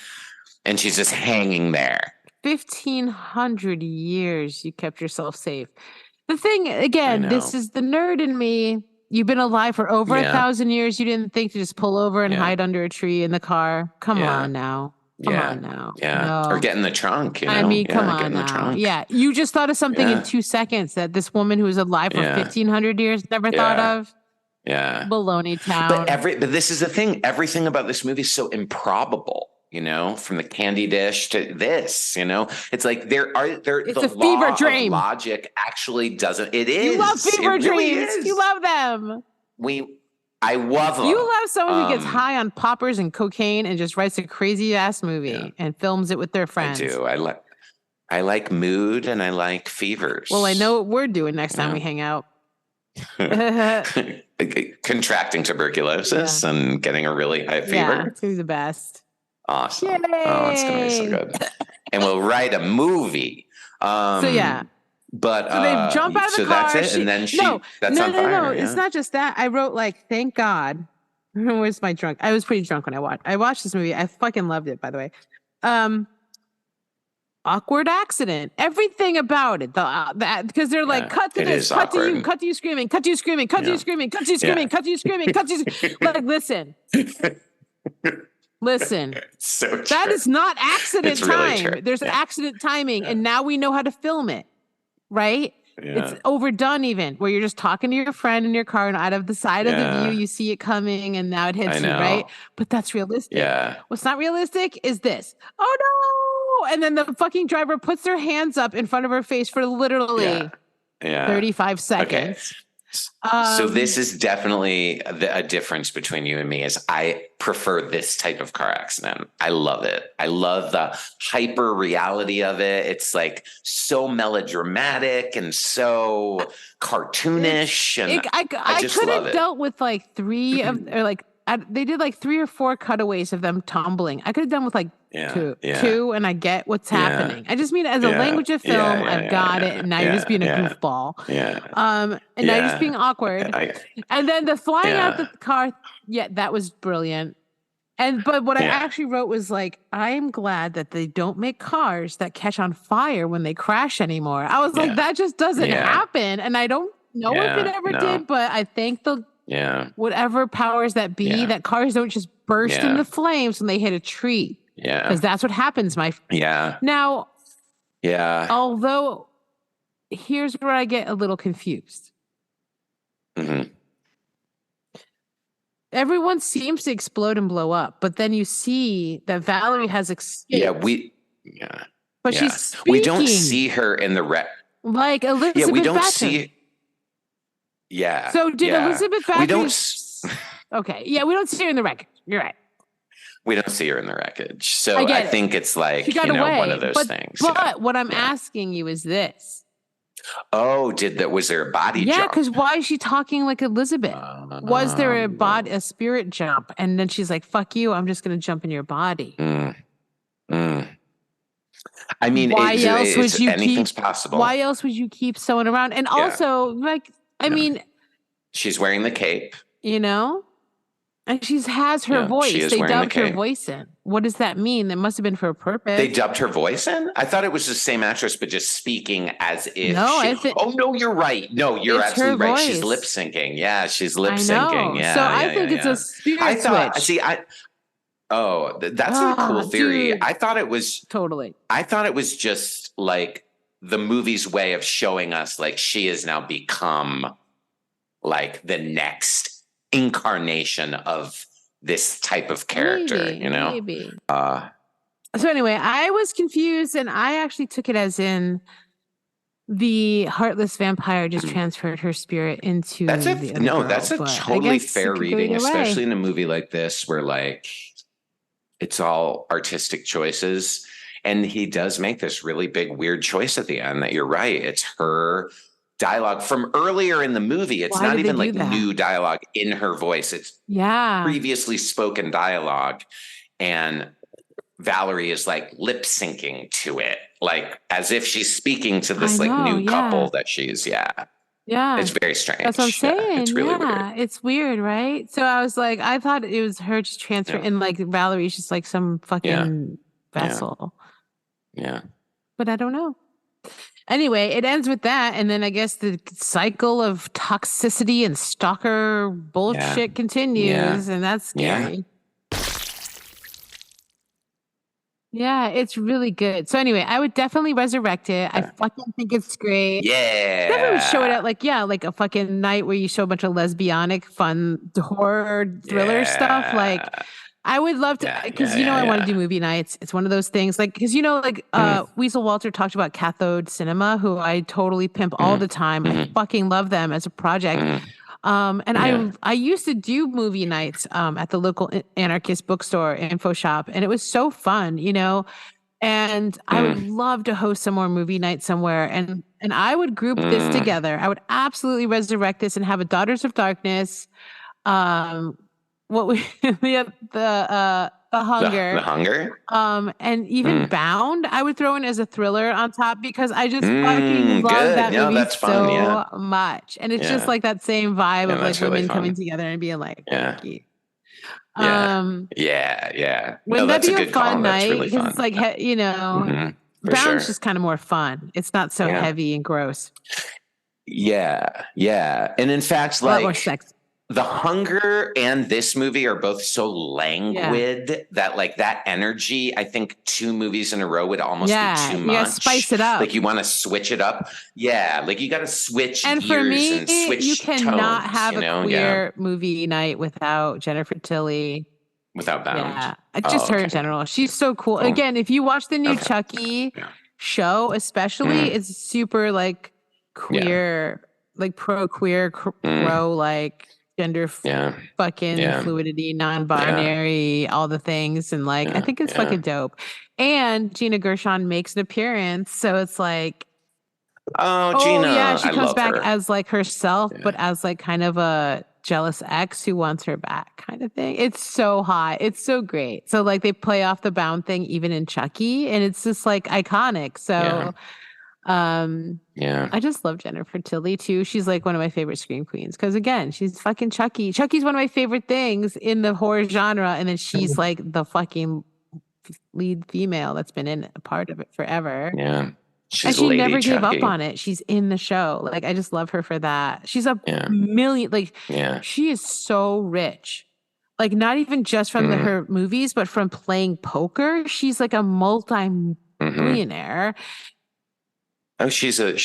and she's just hanging there. 1,500 years you kept yourself safe. The thing again, this is the nerd in me. You've been alive for over 1,000 years. You didn't think to just pull over and hide under a tree in the car. Come on now. Come on now. No. Or get in the trunk. I mean, come on now. Yeah. You just thought of something in 2 seconds that this woman who was alive for 1,500 years never thought of. Yeah. Baloney town. But this is the thing. Everything about this movie is so improbable, from the candy dish to this, it's like it's a fever dream. Logic actually doesn't. It is. You love fever dreams. Really you love them. I love them. You love someone who gets high on poppers and cocaine and just writes a crazy ass movie and films it with their friends. I do. I like mood and I like fevers. Well, I know what we're doing next time we hang out. Contracting tuberculosis and getting a really high fever. Yeah, it's gonna be the best. Awesome. Yay! Oh, it's gonna be so good. And we'll write a movie. But so they jump out of the car. That's it, and then that's on fire. No. It's not just that. I wrote like, thank God. Where's my drunk? I was pretty drunk when I watched this movie. I fucking loved it, by the way. Awkward accident. Everything about it. Because they're like, cut to this, cut to you, cut to you screaming, cut to you screaming, cut to you screaming, cut to you screaming, cut to you screaming, cut to you. Like, listen. So true. That is not accident time. Really There's accident timing, and now we know how to film it. Right? Yeah. It's overdone even, where you're just talking to your friend in your car, and out of the side of the view, you see it coming, and now it hits you, right? But that's realistic. Yeah. What's not realistic is this. Oh no! and then the fucking driver puts their hands up in front of her face for literally 35 seconds. Okay. So this is definitely a difference between you and me is I prefer this type of car accident. I love it. I love the hyper reality of it. It's like so melodramatic and so cartoonish. I could have dealt with like they did like 3 or 4 cutaways of them tumbling. I could have done with like two, and I get what's happening. I just mean as a language of film, I've got it. And now you're just being a goofball. And now you're just being awkward. And then the flying out the car, that was brilliant. But what I actually wrote was like, I'm glad that they don't make cars that catch on fire when they crash anymore. I was like, that just doesn't happen. And I don't know if it ever did, but I think whatever powers that be, that cars don't just burst into flames when they hit a tree. Because that's what happens, Now, although here's where I get a little confused. Mm-hmm. Everyone seems to explode and blow up, but then you see that Valerie has escaped. But she's speaking. We don't see her in the like Elizabeth. Yeah, we don't Bathory. see. Yeah. So did Elizabeth Bathory? We don't. Okay. Yeah, we don't see her in the wreckage. You're right. We don't see her in the wreckage. So I think it's like, away, one of those things. But what I'm asking you is this. Oh, was there a body jump? Yeah, because why is she talking like Elizabeth? Was there a spirit jump? And then she's like, fuck you, I'm just going to jump in your body. I mean, why else would you anything's possible. Why else would you keep someone around? And also, like, I mean. She's wearing the cape. And she has her voice. They dubbed her voice in. What does that mean? That must have been for a purpose. They dubbed her voice in? I thought it was the same actress, but just speaking as if no, you're right. No, you're absolutely right. She's lip syncing. Yeah, she's lip syncing. Yeah. So I think it's a spirit switch. That's a cool theory. Dude. I thought it was just like the movie's way of showing us like she has now become like the next incarnation of this type of character, maybe. So anyway, I was confused, and I actually took it as in the heartless vampire just transferred her spirit into that's a totally fair reading, especially in a movie like this where like it's all artistic choices, and he does make this really big weird choice at the end that you're right, it's her dialogue from earlier in the movie. It's not even like new dialogue in her voice. It's previously spoken dialogue. And Valerie is like lip syncing to it, like as if she's speaking to this new couple that she's, it's very strange. That's what I'm saying. It's really weird. It's weird, right? So I was like, I thought it was her just transfer and like Valerie's just like some fucking vessel. Yeah. But I don't know. Anyway, it ends with that, and then I guess the cycle of toxicity and stalker bullshit continues, and that's scary. Yeah, it's really good. So anyway, I would definitely resurrect it. I fucking think it's great. Yeah. Definitely would show it at like a fucking night where you show a bunch of lesbianic, fun horror thriller stuff. Like I would love to, because I want to do movie nights. It's one of those things, like, because Weasel Walter talked about Cathode Cinema, who I totally pimp all the time. I fucking love them as a project. I used to do movie nights at the local anarchist bookstore info shop, and it was so fun, and I would love to host some more movie nights somewhere, and I would group this together. I would absolutely resurrect this and have a Daughters of Darkness, the Hunger. And even Bound, I would throw in as a thriller on top because I just fucking love that movie so much. And it's just like that same vibe of like women coming together and being like, Yeah. Wouldn't that be a fun night? Because it's like, Bound's just kind of more fun. It's not so heavy and gross. Yeah. And in fact, a lot more sex. The Hunger and this movie are both so languid that like that energy, I think 2 movies in a row would almost be too much. Yeah, spice it up. Like you want to switch it up. Yeah, like you got to switch and gears for me, and switch you cannot tones, have a queer movie night without Jennifer Tilly Without Bound. Yeah, just her in general. She's so cool. Again, if you watch the new Chucky show, especially, it's super like queer, like pro-queer, pro like gender fucking fluidity, non-binary, all the things, and like I think it's fucking dope. And Gina Gershon makes an appearance, so it's like, Gina, yeah, she I comes love back her. as like herself, but as like kind of a jealous ex who wants her back kind of thing. It's so hot. It's so great. So like they play off the Bound thing even in Chucky, and it's just like iconic. So I just love Jennifer Tilly too. She's like one of my favorite scream queens because again, she's fucking Chucky. Chucky's one of my favorite things in the horror genre, and then she's like the fucking lead female that's been in a part of it forever. Yeah. And she never gave up on it. She's in the show. Like, I just love her for that. She's a million, like, she is so rich. Like, not even just from her movies, but from playing poker. She's like a multi-millionaire. Oh, she's a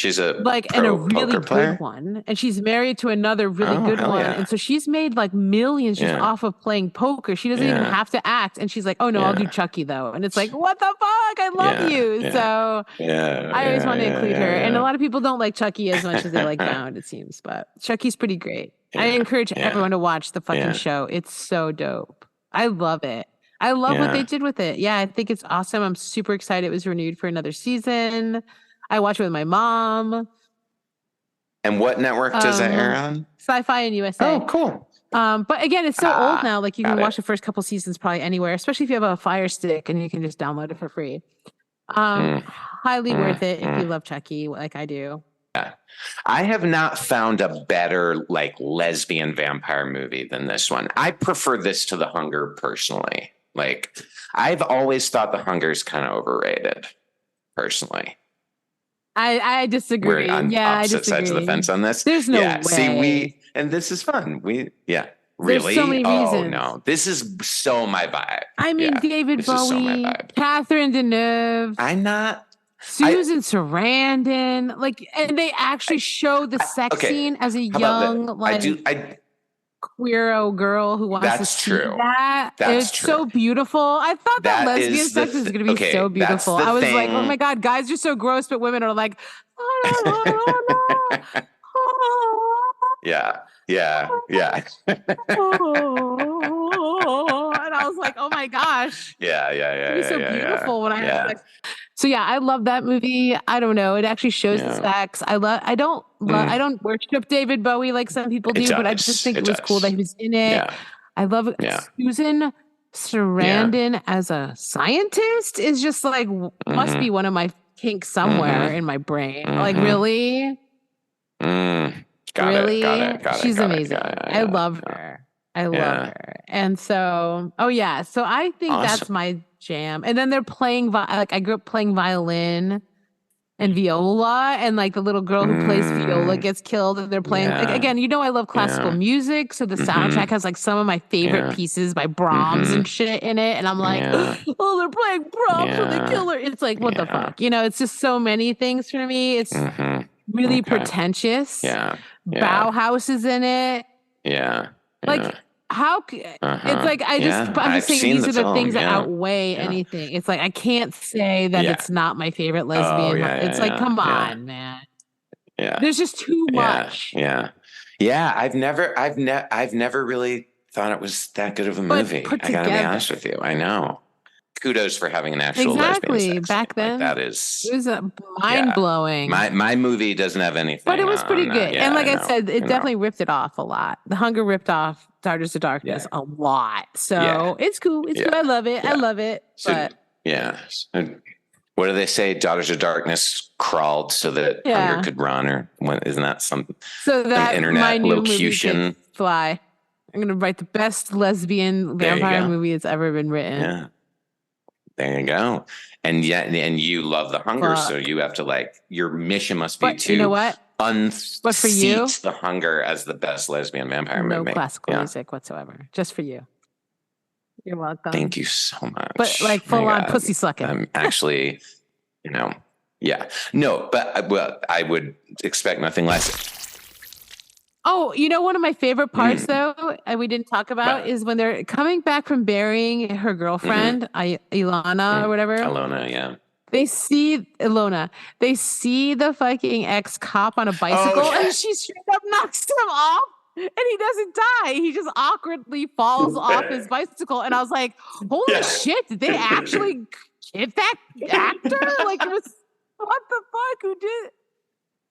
like, and a really good one. And she's married to another really good one. Yeah. And so she's made like millions just off of playing poker. She doesn't even have to act. And she's like, oh no, I'll do Chucky though. And it's like, what the fuck? I love you. So I always want to include her. And a lot of people don't like Chucky as much as they like Bound, it seems. But Chucky's pretty great. I encourage everyone to watch the fucking show. It's so dope. I love it. I love what they did with it. Yeah, I think it's awesome. I'm super excited it was renewed for another season. I watch it with my mom. And what network does that air on? Sci-Fi and USA. Oh, cool. But again, it's so old now. Like you can watch the first couple seasons probably anywhere, especially if you have a Fire Stick and you can just download it for free. Highly worth it if you love Chucky, like I do. Yeah. I have not found a better like lesbian vampire movie than this one. I prefer this to The Hunger personally. Like I've always thought The Hunger is kind of overrated personally. I disagree. We're on opposite sides of the fence on this. There's no way. See, and this is fun. Really? There's so many reasons. Oh no, this is so my vibe. I mean, David Bowie, Catherine Deneuve. I'm not. Susan Sarandon, like, and they actually show the sex scene as a young, like, queero girl who wants to see that. It's so beautiful. I thought that lesbian sex was going to be so beautiful. I was like, oh my God, guys are so gross, but women are like, yeah. And I was like, oh my gosh. Yeah. It's so beautiful when I have sex. So yeah, I love that movie. I don't know. It actually shows the sex. I don't worship David Bowie like some people do, but I just think it was cool that he was in it. Yeah. I love it. Yeah. Susan Sarandon as a scientist is just like must be one of my kinks somewhere in my brain. Like really? Got it. She's amazing. I love her. I love her. And so, so I think that's my jam. And then they're playing, like I grew up playing violin and viola, and like the little girl who plays viola gets killed, and they're playing, like, again, I love classical music. So the soundtrack has like some of my favorite pieces by Brahms and shit in it. And I'm like, oh, they're playing Brahms and they kill her. It's like, what the fuck? It's just so many things for me. It's really pretentious. Bauhaus is in it. Like, how it's like I'm just saying these are the things that outweigh anything. It's like I can't say that it's not my favorite lesbian. It's like, come on, man. There's just too much. I've never really thought it was that good of a movie. I gotta be honest with you. I know. Kudos for having an actual lesbian sex back then. Like, it was mind blowing. My movie doesn't have anything, but it was pretty good. And like I said, it definitely ripped it off a lot. The Hunger ripped off Daughters of Darkness a lot. So it's cool. It's cool. I love it. I love it. So, what do they say? Daughters of Darkness crawled so that Hunger could run, or isn't that something? So that internet my new locution movie could fly. I'm gonna write the best lesbian vampire movie that's ever been written. Yeah. There you go. And you love The Hunger, so you have to your mission must be to you know what? But for you, The Hunger as the best lesbian vampire movie. No classical music whatsoever. Just for you. You're welcome. Thank you so much. But like full on pussy sucking. I'm actually, No, but I would expect nothing less. Oh, you know, one of my favorite parts, though, and we didn't talk about, is when they're coming back from burying her girlfriend, Ilana or whatever. Ilona, yeah. They see Ilona. They see the fucking ex-cop on a bicycle, and she straight up knocks him off, and he doesn't die. He just awkwardly falls off his bicycle, and I was like, "Holy shit! Did they actually get that actor? Like, it was what the fuck? Who did?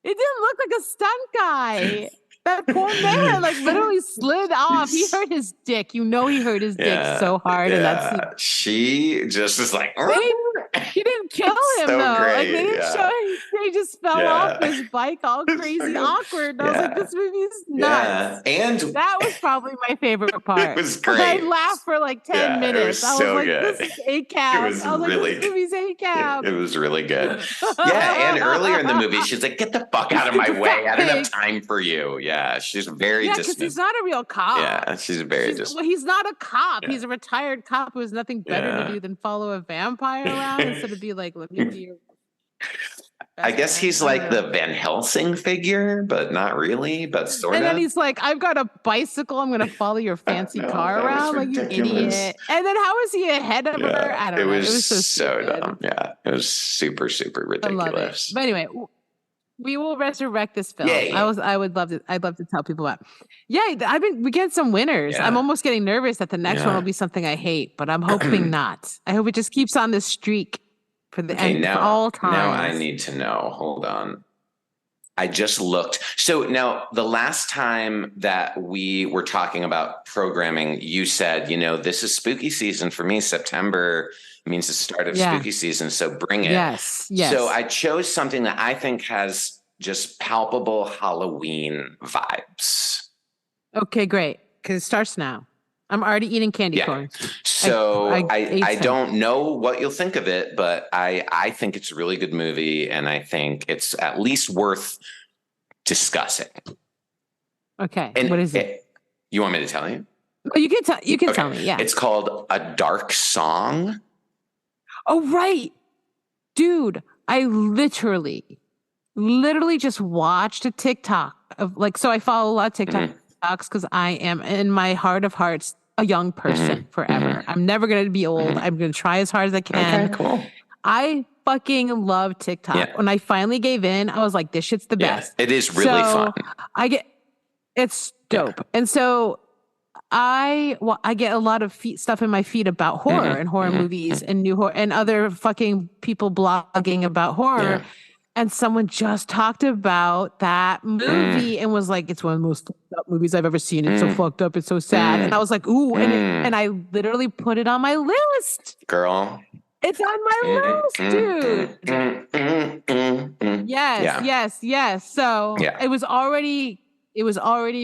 It didn't look like a stunt guy." That poor man, like, literally slid off. He hurt his dick. You know, he hurt his dick so hard. And that's she just was like, he didn't kill him so though. great. Like, they didn't show him. He just fell off his bike, all crazy, awkward. And I was like, this movie's nuts. And that was probably my favorite part. It was great. I laughed for like 10 minutes. I was so like, good. this is ACAB. It was I was really, like, this movie's ACAB. It was really good. Yeah, and earlier in the movie, she's like, get the fuck out of my way. I don't have time for you. Yeah, she's very because he's not a real cop. Yeah, she's very well, he's not a cop. He's a retired cop who has nothing better to do than follow a vampire around instead of be like, let me be your... I guess he's like the Van Helsing figure, but not really, but sort of. And then he's like, I've got a bicycle. I'm going to follow your fancy car around like you idiot. And then how is he ahead of her? I don't know. It was so dumb. Yeah, it was super, super ridiculous. But anyway... We will resurrect this film. Yay. I'd love to tell people about. Yeah, we get some winners. Yeah. I'm almost getting nervous that the next one will be something I hate, but I'm hoping not. I hope it just keeps on this streak for the end for all time. Now I need to know. Hold on. I just looked. So now the last time that we were talking about programming, you said, this is spooky season for me. September means the start of spooky season. So bring it. Yes. So I chose something that I think has just palpable Halloween vibes. Okay, great. Because it starts now. I'm already eating candy corn. So I don't know what you'll think of it, but I think it's a really good movie, and I think it's at least worth discussing. Okay. And what is it? You want me to tell you? Oh, you can tell. You can tell me. Yeah. It's called A Dark Song. Oh, right. Dude, I literally just watched a TikTok of so I follow a lot of TikToks because I am in my heart of hearts a young person forever. I'm never going to be old. I'm going to try as hard as I can. Okay, cool. I fucking love TikTok. Yeah. When I finally gave in, I was like, this shit's the best. It is really fun. It's dope. And so I get a lot of stuff in my feed about horror and horror movies and new horror and other fucking people blogging about horror. Yeah. And someone just talked about that movie and was like, it's one of the most fucked up movies I've ever seen. It's so fucked up. It's so sad. And I was like, ooh. And I literally put it on my list. Girl. It's on my list, dude. Yes. So it was already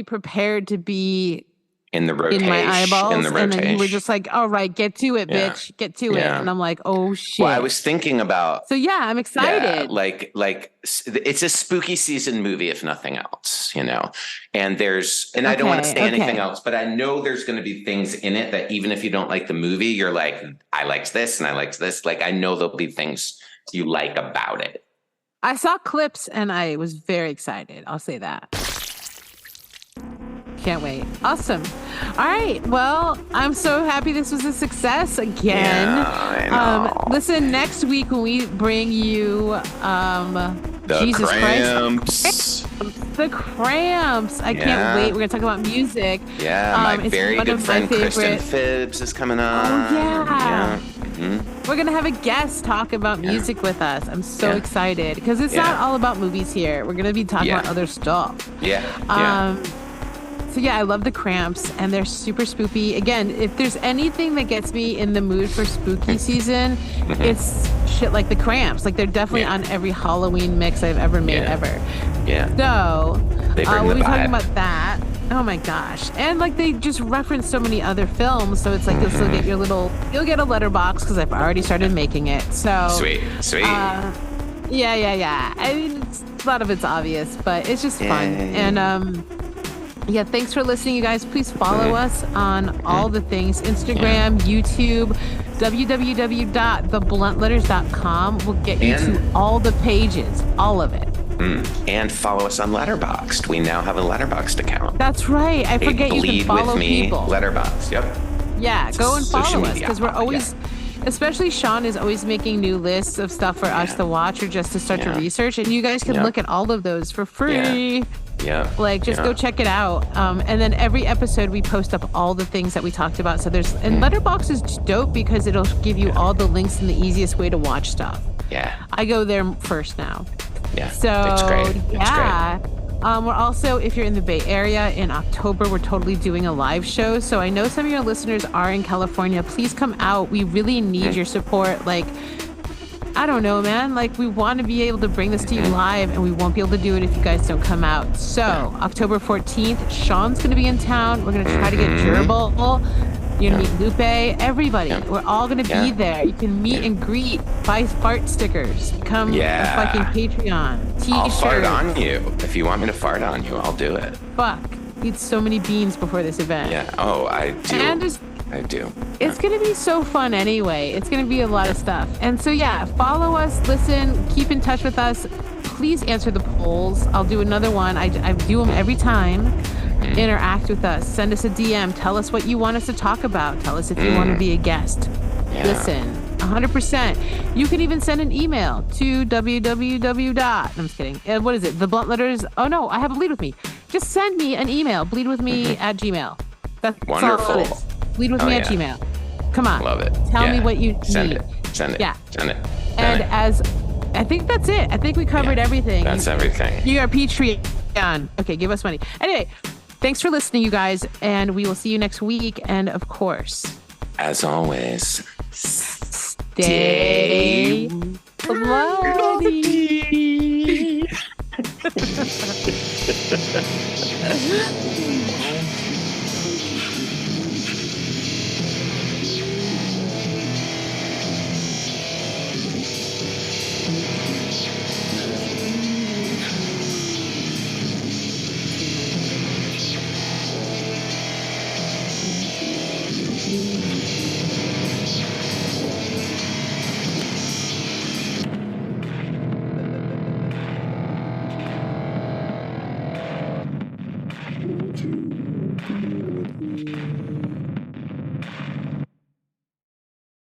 prepared to be in the rotation, in my eyeballs, and then you were just like, "All right, get to it, bitch, get to it." And I'm like, "Oh shit!" Well, I was thinking about. So yeah, I'm excited. Like it's a spooky season movie, if nothing else, And I don't want to say anything else, but I know there's going to be things in it that even if you don't like the movie, you're like, I liked this and I liked this. Like I know there'll be things you like about it. I saw clips and I was very excited. I'll say that. Can't wait. Awesome. All right. Well, I'm so happy this was a success again. Yeah, I know. Listen, next week when we bring you Jesus Christ. The Cramps. I can't wait. We're going to talk about music. Yeah, my very good friend Kristen Phibbs is coming on. Oh, yeah. Mm-hmm. We're going to have a guest talk about music with us. I'm so excited because it's not all about movies here. We're going to be talking about other stuff. So yeah, I love the Cramps, and they're super spooky. Again, if there's anything that gets me in the mood for spooky season, it's shit like the Cramps. Like they're definitely on every Halloween mix I've ever made ever. Yeah. So we'll be talking vibe. about that. Oh my gosh. And like they just reference so many other films, so it's like you'll still get you'll get a letterbox because I've already started making it. So sweet. Yeah. I mean, a lot of it's obvious, but it's just fun. And thanks for listening, you guys. Please follow us on all the things: Instagram, YouTube, www.thebluntletters.com will get you to all the pages, all of it. And follow us on Letterboxd. We now have a Letterboxd account. That's right. I forget you can follow people. Letterboxd. Yep. Yeah, go and follow us because we're always, especially Sean is always making new lists of stuff for us to watch or just to start to research. And you guys can look at all of those for free. Yeah. Go check it out. And then every episode we post up all the things that we talked about. So and Letterboxd is dope because it'll give you all the links and the easiest way to watch stuff. Yeah. I go there first now. Yeah. So it's great. We're also, if you're in the Bay Area in October, we're totally doing a live show. So I know some of your listeners are in California. Please come out. We really need your support. Like, I don't know, man. Like, we want to be able to bring this to you live, and we won't be able to do it if you guys don't come out. So October 14th, Sean's going to be in town. We're going to try to get Gerbil. You're going to meet Lupe, everybody. Yeah. We're all going to be there. You can meet and greet, buy fart stickers, become a fucking Patreon, t-shirt. I'll fart on you. If you want me to fart on you, I'll do it. Fuck. Eat so many beans before this event. Yeah. Oh, I do. And I do. It's going to be so fun anyway. It's going to be a lot of stuff. And so, follow us, listen, keep in touch with us. Please answer the polls. I'll do another one. I do them every time. Interact with us. Send us a DM. Tell us what you want us to talk about. Tell us if you want to be a guest. Yeah. Listen, 100%. You can even send an email to www. I'm just kidding. What is it? The blunt letters. Oh, no, I have a bleed with me. Just send me an email. bleedwithme at gmail. That's wonderful. All it is. Bleedwithme at gmail. Come on. Love it. Tell me what you Send need. Send it. Yeah. Send it. I think that's it. I think we covered everything. That's everything. You are Patreon. Okay, give us money. Anyway, thanks for listening, you guys, and we will see you next week. And of course, as always, stay bloody.